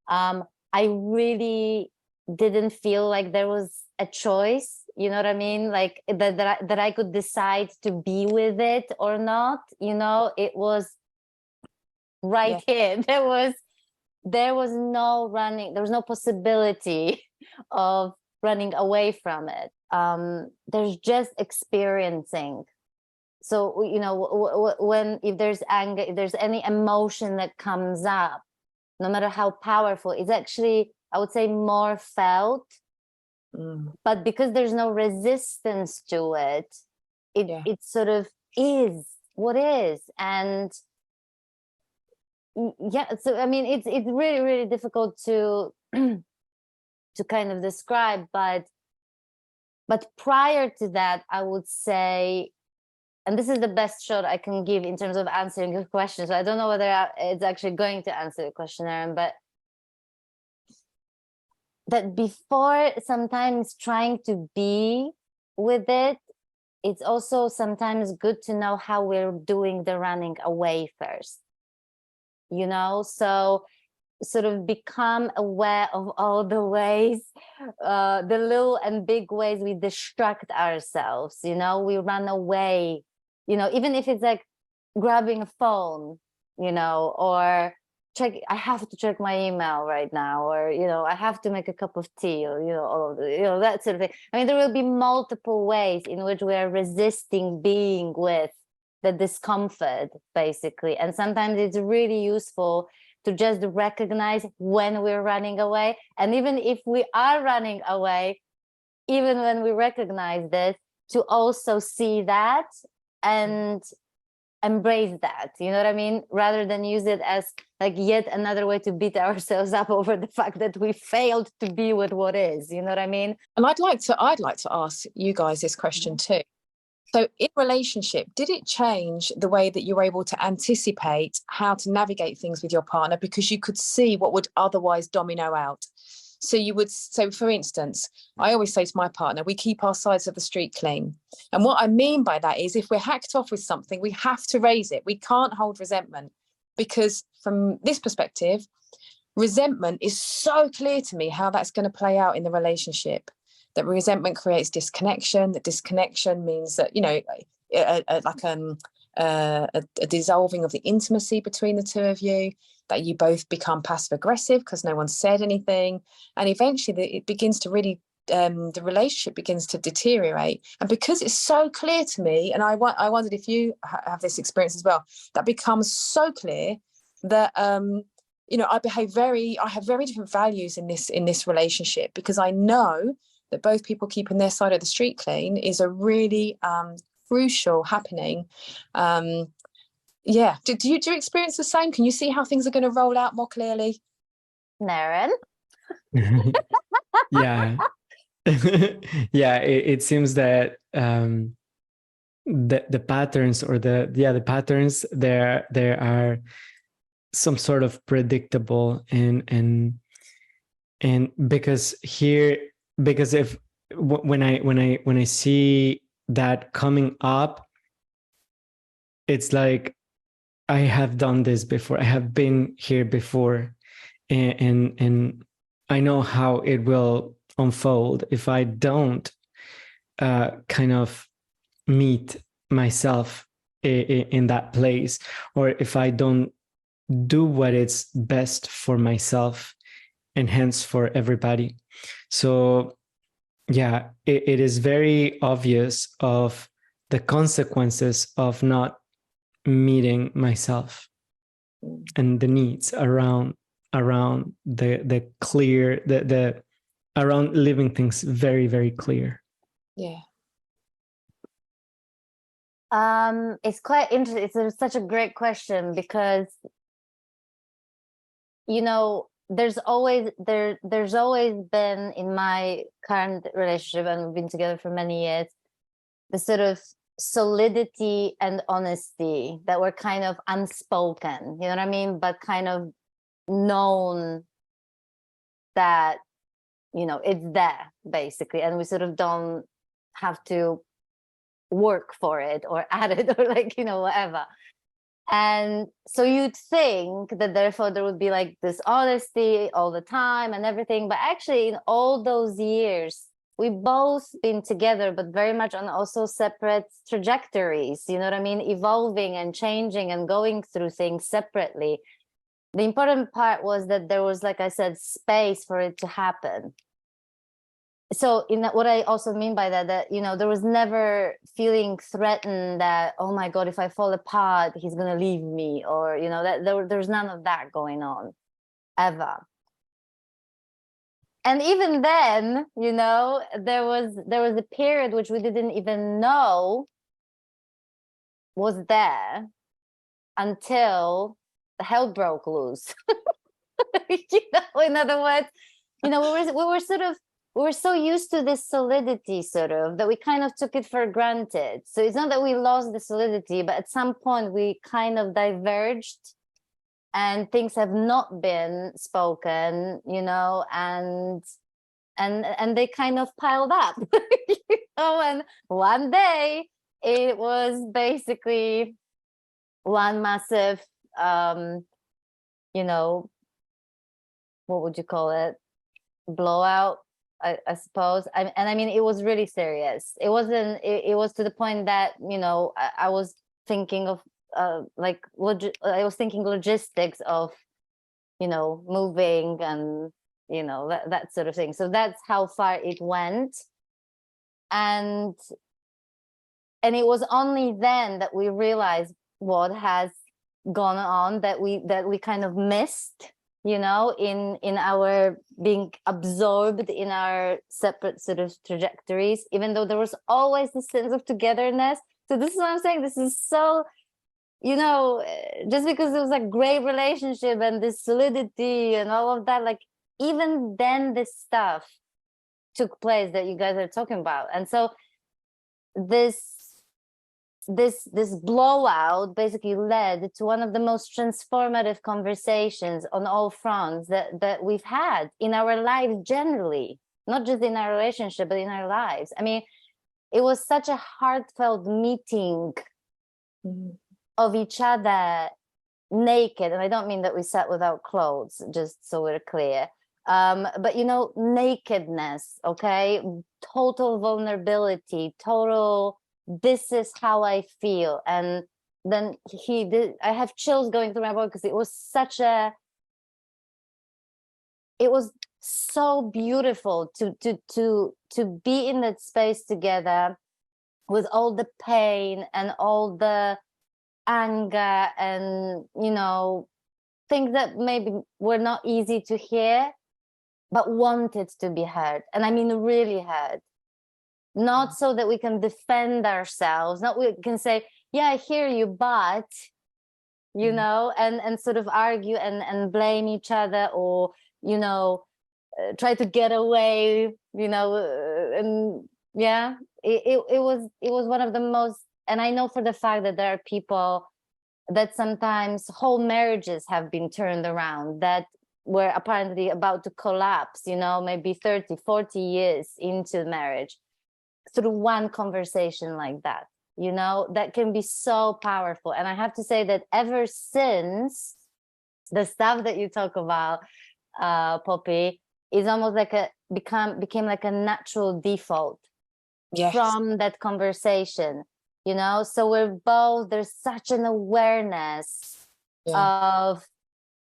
I really didn't feel like there was a choice, you know what I mean? Like that I could decide to be with it or not, you know. It was right here. There was no running, there was no possibility of running away from it. There's just experiencing. So, you know, if there's anger, if there's any emotion that comes up, no matter how powerful, it's actually, I would say, more felt. But because there's no resistance to it, it sort of is what is. And yeah, so I mean, it's really, really difficult to to kind of describe, but prior to that, I would say, and this is the best shot I can give in terms of answering your question. So I don't know whether it's actually going to answer the question, Neren, but that before sometimes trying to be with it, it's also sometimes good to know how we're doing the running away first, you know, so sort of become aware of all the ways, the little and big ways we distract ourselves, you know, we run away, you know, even if it's like grabbing a phone, you know, or I have to check my email right now, or, you know, I have to make a cup of tea, or, you know, all of the, you know, that sort of thing. I mean, there will be multiple ways in which we are resisting being with the discomfort, basically. And sometimes it's really useful to just recognize when we're running away. And even if we are running away, even when we recognize this, to also see that and embrace that, you know what I mean, rather than use it as like yet another way to beat ourselves up over the fact that we failed to be with what is, you know what I mean. And I'd like to ask you guys this question too. So in relationship, did it change the way that you were able to anticipate how to navigate things with your partner, because you could see what would otherwise domino out? So for instance, I always say to my partner, we keep our sides of the street clean. And what I mean by that is if we're hacked off with something, we have to raise it. We can't hold resentment, because from this perspective, resentment is so clear to me how that's going to play out in the relationship. That resentment creates disconnection. That disconnection means that, you know, a dissolving of the intimacy between the two of you, that you both become passive aggressive because no one said anything, and eventually it begins to really the relationship begins to deteriorate. And because it's so clear to me, and I wondered if you have this experience as well, that becomes so clear that you know, I have very different values in this relationship, because I know that both people keeping their side of the street clean is a really crucial happening. Yeah. Do you experience the same? Can you see how things are going to roll out more clearly? Naren? Yeah. Yeah, it seems that the patterns, or the patterns there are some sort of predictable, and because if when I see that coming up, it's like I have done this before, I have been here before, and I know how it will unfold if I don't kind of meet myself in that place, or if I don't do what is best for myself and hence for everybody. So yeah, it is very obvious of the consequences of not meeting myself and the needs around the clear, the around living things very, very clear. Yeah. It's quite interesting. It's such a great question, because, you know, there's always been in my current relationship, and we've been together for many years, the sort of solidity and honesty that were kind of unspoken, you know what I mean, but kind of known that, you know, it's there basically, and we sort of don't have to work for it or add it or like, you know, whatever. And so you'd think that therefore there would be like this honesty all the time and everything, but actually in all those years we've both been together, but very much on also separate trajectories, you know what I mean, evolving and changing and going through things separately. The important part was that there was, like I said, space for it to happen. So in that, what I also mean by that, you know, there was never feeling threatened that, oh my God, if I fall apart, he's going to leave me, or, you know, that there's none of that going on ever. And even then, you know, there was a period which we didn't even know was there until the hell broke loose. You know, in other words, you know, we were so used to this solidity sort of that we kind of took it for granted. So it's not that we lost the solidity, but at some point we kind of diverged and things have not been spoken, you know, and and they kind of piled up. You know, and one day it was basically one massive you know, what would you call it, blowout, I suppose. And I mean, it was really serious. It wasn't, it was to the point that, you know, I was thinking of like I was thinking logistics of, you know, moving and, you know, that sort of thing. So that's how far it went. And it was only then that we realized what has gone on, that we kind of missed, you know, in our being absorbed in our separate sort of trajectories, even though there was always this sense of togetherness. So this is what I'm saying. This is so, you know, just because it was a great relationship and this solidity and all of that, like even then this stuff took place that you guys are talking about. And so this blowout basically led to one of the most transformative conversations on all fronts that we've had in our lives generally, not just in our relationship, but in our lives. I mean, it was such a heartfelt meeting of each other naked. And I don't mean that we sat without clothes, just so we're clear. But, you know, nakedness, okay? Total vulnerability, total, this is how I feel. And then I have chills going through my body because it was it was so beautiful to be in that space together with all the pain and all the anger and, you know, things that maybe were not easy to hear, but wanted to be heard. And I mean, really heard. Not so that we can defend ourselves, not we can say, yeah, I hear you, but, you know, and sort of argue and blame each other, or, you know, try to get away, you know, and yeah, it was one of the most, and I know for the fact that there are people that sometimes whole marriages have been turned around that were apparently about to collapse, you know, maybe 30, 40 years into marriage, through one conversation like that, you know, that can be so powerful. And I have to say that ever since, the stuff that you talk about, Poppy, is almost like became like a natural default from that conversation, you know. So we're both, there's such an awareness of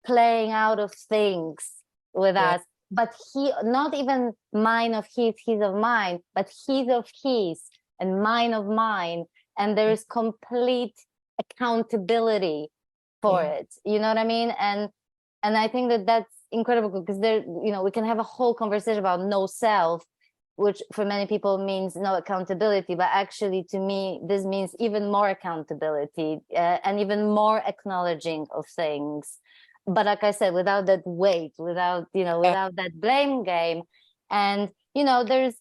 playing out of things with us, but he, not even mine of his of mine, but his of his and mine of mine, and there is complete accountability for it, you know what I mean? And I think that that's incredible, because there, you know, we can have a whole conversation about no self, which for many people means no accountability, but actually to me this means even more accountability, and even more acknowledging of things, but like I said, without that weight, without, you know, without that blame game. And, you know, there's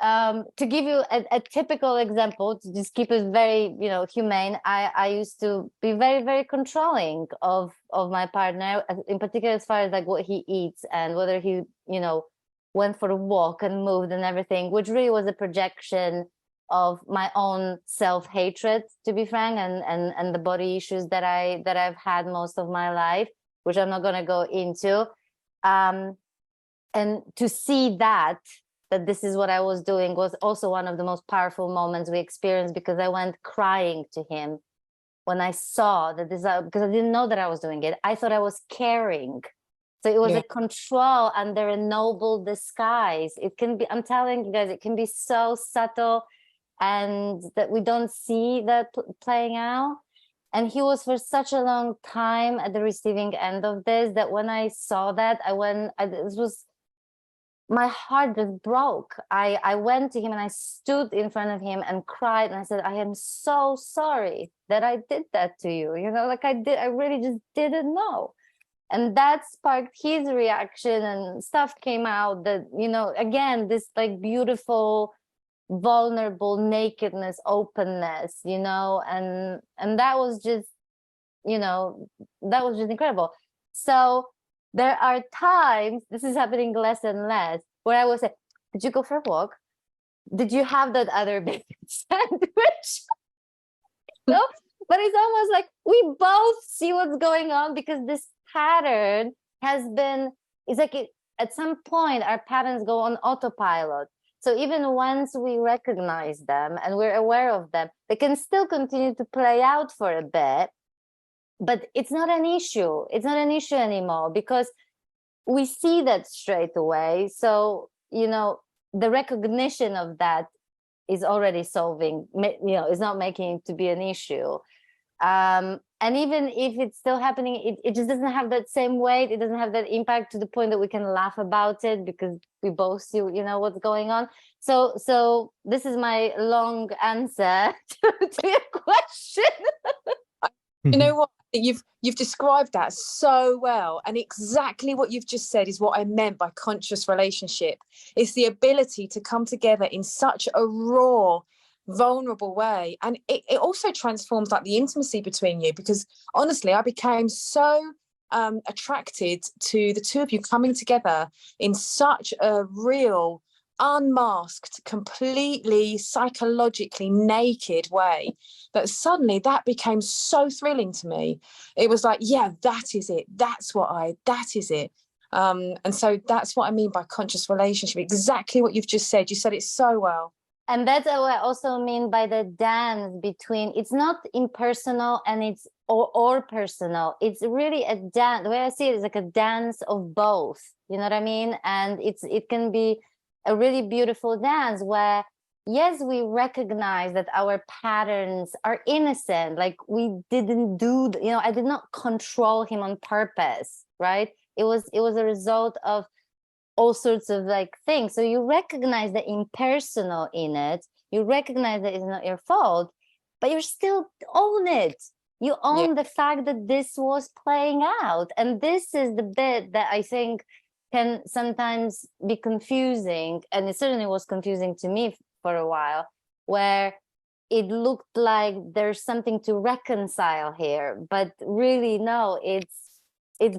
to give you a typical example, to just keep it very, you know, humane, I used to be very, very controlling of my partner, in particular as far as like what he eats and whether he, you know, went for a walk and moved and everything, which really was a projection of my own self-hatred, to be frank, and the body issues that I've had most of my life, which I'm not going to go into. And to see that this is what I was doing was also one of the most powerful moments we experienced, because I went crying to him when I saw that this, because I didn't know that I was doing it. I thought I was caring. So it was a control under a noble disguise. It can be, I'm telling you guys, it can be so subtle, and that we don't see that playing out. And he was for such a long time at the receiving end of this, that when I saw that, my heart just broke. I went to him and I stood in front of him and cried, and I said, I am so sorry that I did that to you. You know, like I really just didn't know. And that sparked his reaction, and stuff came out that, you know, again, this like beautiful, vulnerable nakedness, openness, you know, and that was just, you know, that was just incredible. So there are times, this is happening less and less, where I will say, Did you go for a walk? Did you have that other big sandwich? No, but it's almost like we both see what's going on, because this pattern has been, it's like at some point our patterns go on autopilot. So even once we recognize them and we're aware of them, they can still continue to play out for a bit, but it's not an issue. It's not an issue anymore, because we see that straight away. So, the recognition of that is already solving, is not making it to be an issue. And even if it's still happening, it just doesn't have that same weight. It doesn't have that impact to the point that we can laugh about it, because we both see, what's going on. So this is my long answer to your question. You know what? You've described that so well, and exactly what you've just said is what I meant by conscious relationship. It's the ability to come together in such a raw, vulnerable way, and it also transforms like the intimacy between you, because honestly I became so attracted to the two of you coming together in such a real, unmasked, completely psychologically naked way, that suddenly that became so thrilling to me. It was like, yeah, that is it, that is it. And so that's what I mean by conscious relationship, exactly what you've just said. You said it so well. And that's what I also mean by the dance between, it's not impersonal and it's or personal. It's really a dance. The way I see it is like a dance of both. You know what I mean? And it can be a really beautiful dance where, yes, we recognize that our patterns are innocent. Like we didn't do, I did not control him on purpose, right? It was a result of all sorts of like things. So you recognize the impersonal in it. You recognize that it's not your fault, but you still own it. You own the fact that this was playing out. And this is the bit that I think can sometimes be confusing. And it certainly was confusing to me for a while, where it looked like there's something to reconcile here, but really, no, it's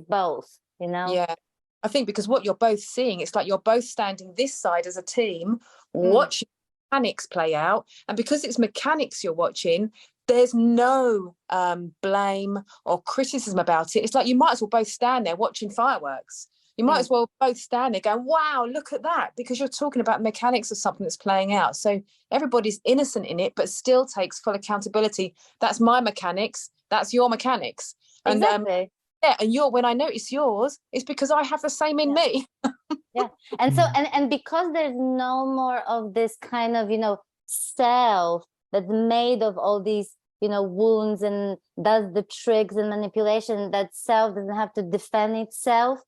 both, Yeah. I think because what you're both seeing, it's like you're both standing this side as a team, watching mechanics play out. And because it's mechanics you're watching, there's no blame or criticism about it. It's like you might as well both stand there watching fireworks. You might as well both stand there going, wow, look at that, because you're talking about mechanics of something that's playing out. So everybody's innocent in it, but still takes full accountability. That's my mechanics. That's your mechanics. And exactly. Yeah, and when I notice yours, it's because I have the same in me. Yeah. And so and because there's no more of this kind of, self that's made of all these, wounds and does the tricks and manipulation, that self doesn't have to defend itself.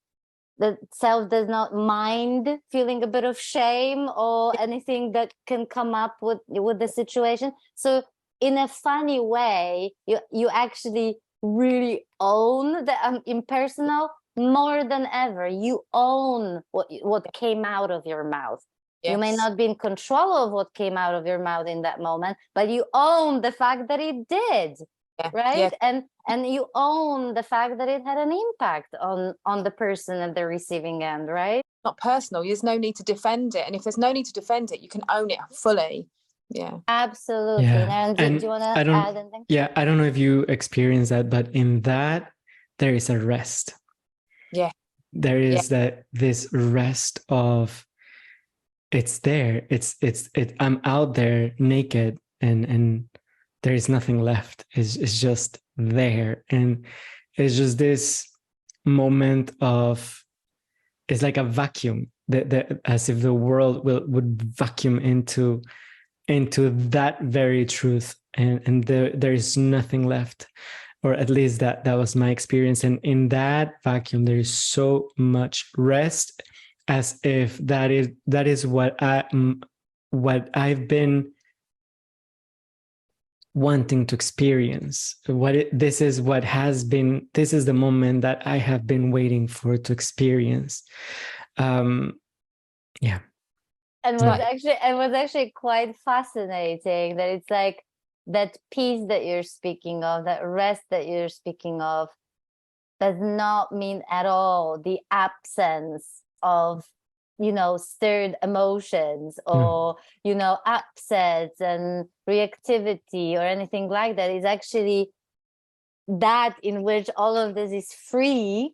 That self does not mind feeling a bit of shame or anything that can come up with the situation. So in a funny way, you actually really own the impersonal more than ever. You own what came out of your mouth. Yes. You may not be in control of what came out of your mouth in that moment, but you own the fact that it did. Yeah. Right? Yeah. And you own the fact that it had an impact on the person at the receiving end, right? Not personal. There's no need to defend it. And if there's no need to defend it, you can own it fully. Yeah, absolutely. Yeah. Naren, do you want to add anything? Yeah, I don't know if you experience that, but in that there is a rest. Yeah, there is this rest of it's there. I'm out there naked, and there is nothing left. It's just there, and it's just this moment of, it's like a vacuum that as if the world would vacuum into that very truth, and there is nothing left, or at least that was my experience. And in that vacuum there is so much rest, as if that is what I've been wanting to experience. This is the moment that I have been waiting for to experience. Yeah. And was actually quite fascinating that it's like that peace that you're speaking of, that rest that you're speaking of, does not mean at all the absence of stirred emotions or upsets and reactivity or anything like that. Is actually that in which all of this is free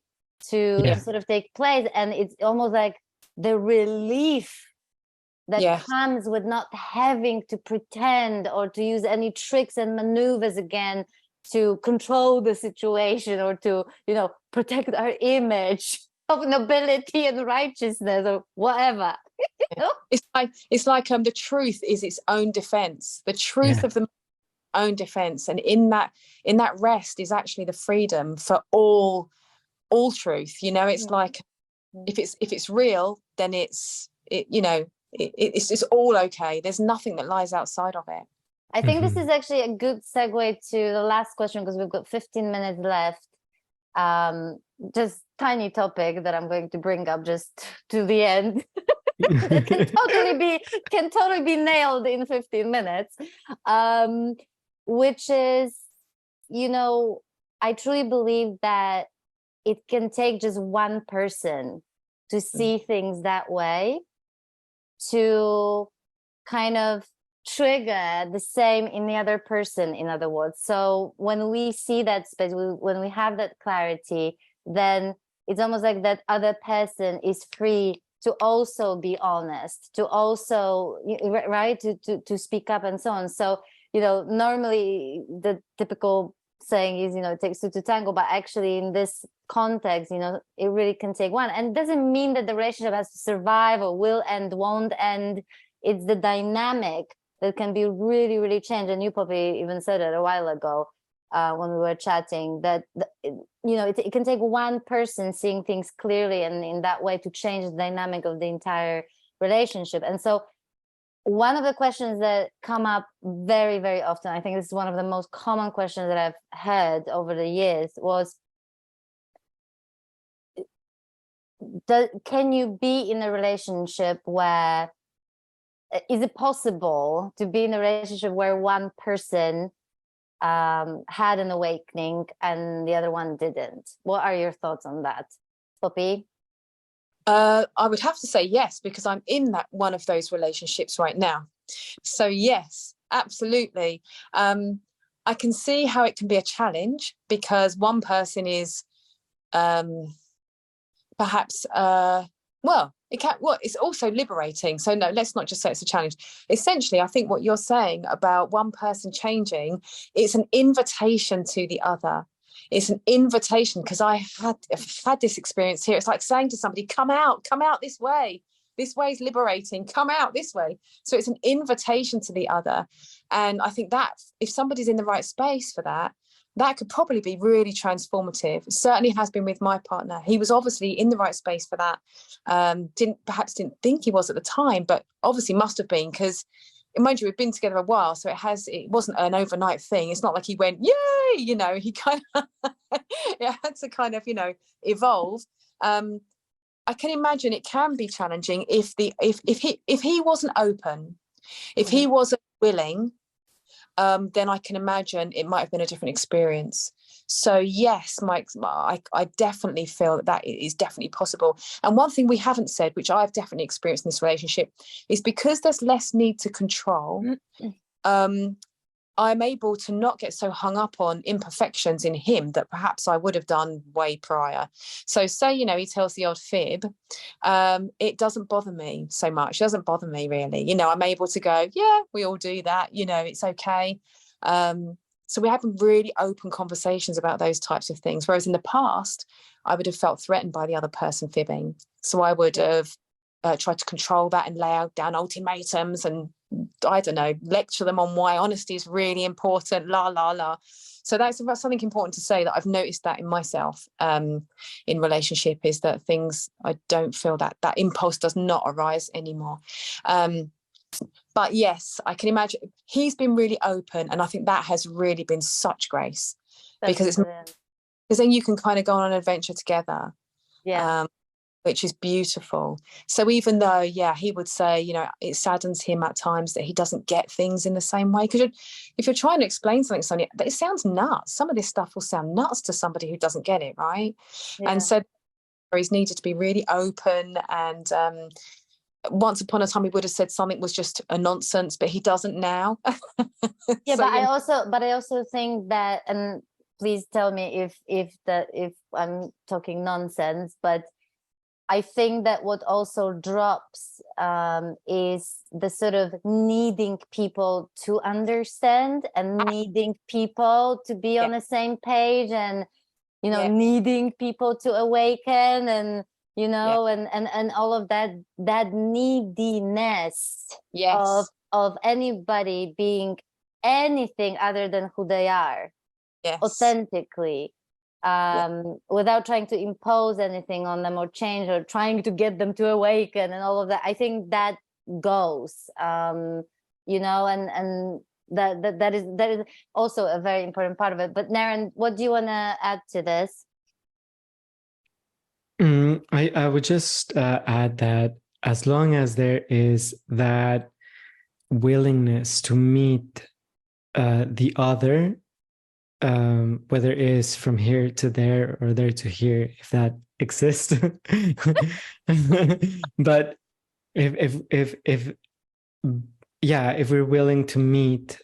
to sort of take place, and it's almost like the relief that comes with not having to pretend or to use any tricks and maneuvers again to control the situation or to protect our image of nobility and righteousness or whatever. It's like the truth is its own defense, the truth of the own defense, and in that rest is actually the freedom for all truth. It's like if it's real, then it's all okay. There's nothing that lies outside of it. I think this is actually a good segue to the last question, because we've got 15 minutes left. Just tiny topic that I'm going to bring up just to the end. That can totally be nailed in 15 minutes. Which is, I truly believe that it can take just one person to see things that way to kind of trigger the same in the other person, in other words. So when we see that space, when we have that clarity, then it's almost like that other person is free to also be honest, to also, right, to speak up and so on. So, normally the typical saying is, it takes two to tango, but actually in this context, it really can take one. And it doesn't mean that the relationship has to survive or will end, won't end. It's the dynamic that can be really, really changed. And you probably even said it a while ago when we were chatting, that, it can take one person seeing things clearly and in that way to change the dynamic of the entire relationship. And so one of the questions that come up very, very often, I think this is one of the most common questions that I've heard over the years, was, can you be in a relationship where, is it possible to be in a relationship where one person had an awakening and the other one didn't? What are your thoughts on that, Poppy? I would have to say yes, because I'm in one of those relationships right now. So yes, absolutely. I can see how it can be a challenge, because one person is perhaps it's also liberating. So no, let's not just say it's a challenge. Essentially, I think what you're saying about one person changing, it's an invitation to the other. It's an invitation, because I've had this experience here. It's like saying to somebody, come out this way. This way is liberating. Come out this way. So it's an invitation to the other. And I think that if somebody's in the right space for that, that could probably be really transformative. It certainly has been with my partner. He was obviously in the right space for that. Didn't think he was at the time, but obviously must have been, because mind you, we've been together a while, so it wasn't an overnight thing. It's not like he went, yay, he kind of it had to kind of, evolve. I can imagine it can be challenging if he wasn't open, if he wasn't willing, then I can imagine it might have been a different experience. So yes, Mike, I definitely feel that is definitely possible. And one thing we haven't said, which I've definitely experienced in this relationship, is because there's less need to control, I'm able to not get so hung up on imperfections in him that perhaps I would have done way prior. So say, he tells the odd fib, it doesn't bother me so much. It doesn't bother me really. I'm able to go, yeah, we all do that. It's okay. So we're having really open conversations about those types of things. Whereas in the past, I would have felt threatened by the other person fibbing. So I would have tried to control that and lay down ultimatums and, I don't know, lecture them on why honesty is really important, la, la, la. So that's something important to say, that I've noticed that in myself in relationship, is that things, I don't feel that impulse does not arise anymore. But yes, I can imagine he's been really open, and I think that has really been such grace. Because then you can kind of go on an adventure together. Yeah. Which is beautiful. So even though, he would say, it saddens him at times that he doesn't get things in the same way. Because if you're trying to explain something to somebody, it sounds nuts. Some of this stuff will sound nuts to somebody who doesn't get it, right? Yeah. And so He's needed to be really open, and once upon a time he would have said something was just a nonsense, but he doesn't now. Yeah, So, but I also think that, and please tell me if I'm talking nonsense, but I think that what also drops is the sort of needing people to understand and needing people to be on the same page, and needing people to awaken, and and all of that neediness yes, of anybody being anything other than who they are, yes, authentically, without trying to impose anything on them or change or trying to get them to awaken and all of that. I think that goes, and that is also a very important part of it. But Naren, what do you want to add to this? I would just add that as long as there is that willingness to meet the other, whether it is from here to there or there to here, if that exists. But if we're willing to meet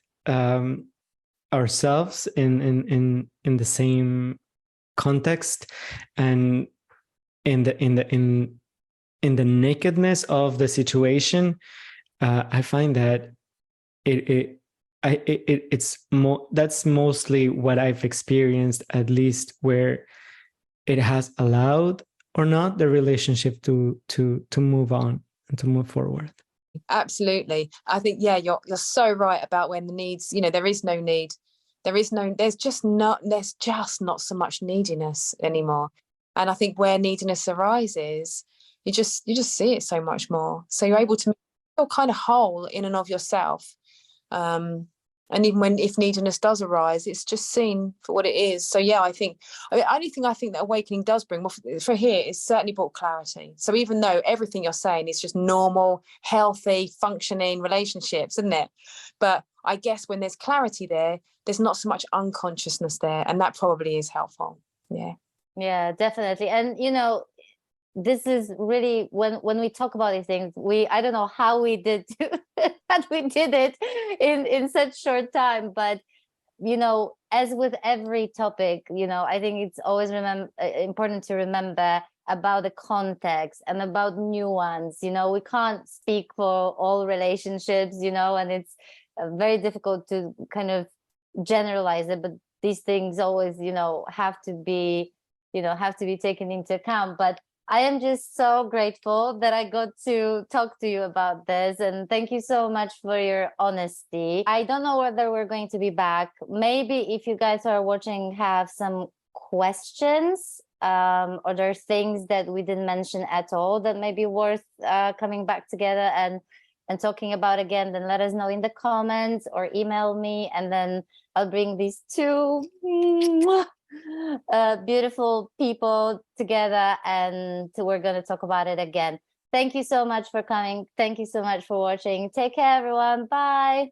ourselves in the same context, and in the nakedness of the situation, I find that that's mostly what I've experienced, at least, where it has allowed or not the relationship to move on and to move forward. Absolutely. I think, you're so right about when the needs, there is no need. There's just not so much neediness anymore. And I think where neediness arises, you just see it so much more. So you're able to feel kind of whole in and of yourself. And even if neediness does arise, it's just seen for what it is. So only thing I think that awakening does bring, for here, is certainly brought clarity. So even though everything you're saying is just normal, healthy, functioning relationships, isn't it? But I guess when there's clarity there's not so much unconsciousness there, and that probably is helpful. Yeah, definitely. And this is really, when we talk about these things, I don't know how we did that we did it in such short time, but as with every topic, I think it's always important to remember about the context and about nuance. We can't speak for all relationships, and it's very difficult to kind of generalize it, but these things always have to be taken into account. But I am just so grateful that I got to talk to you about this, and thank you so much for your honesty. I don't know whether we're going to be back. Maybe if you guys are watching have some questions, or there are things that we didn't mention at all that may be worth coming back together and talking about again, then let us know in the comments or email me, and then I'll bring these two beautiful people together, and we're going to talk about it again. Thank you so much for coming. Thank you so much for watching. Take care, everyone. Bye.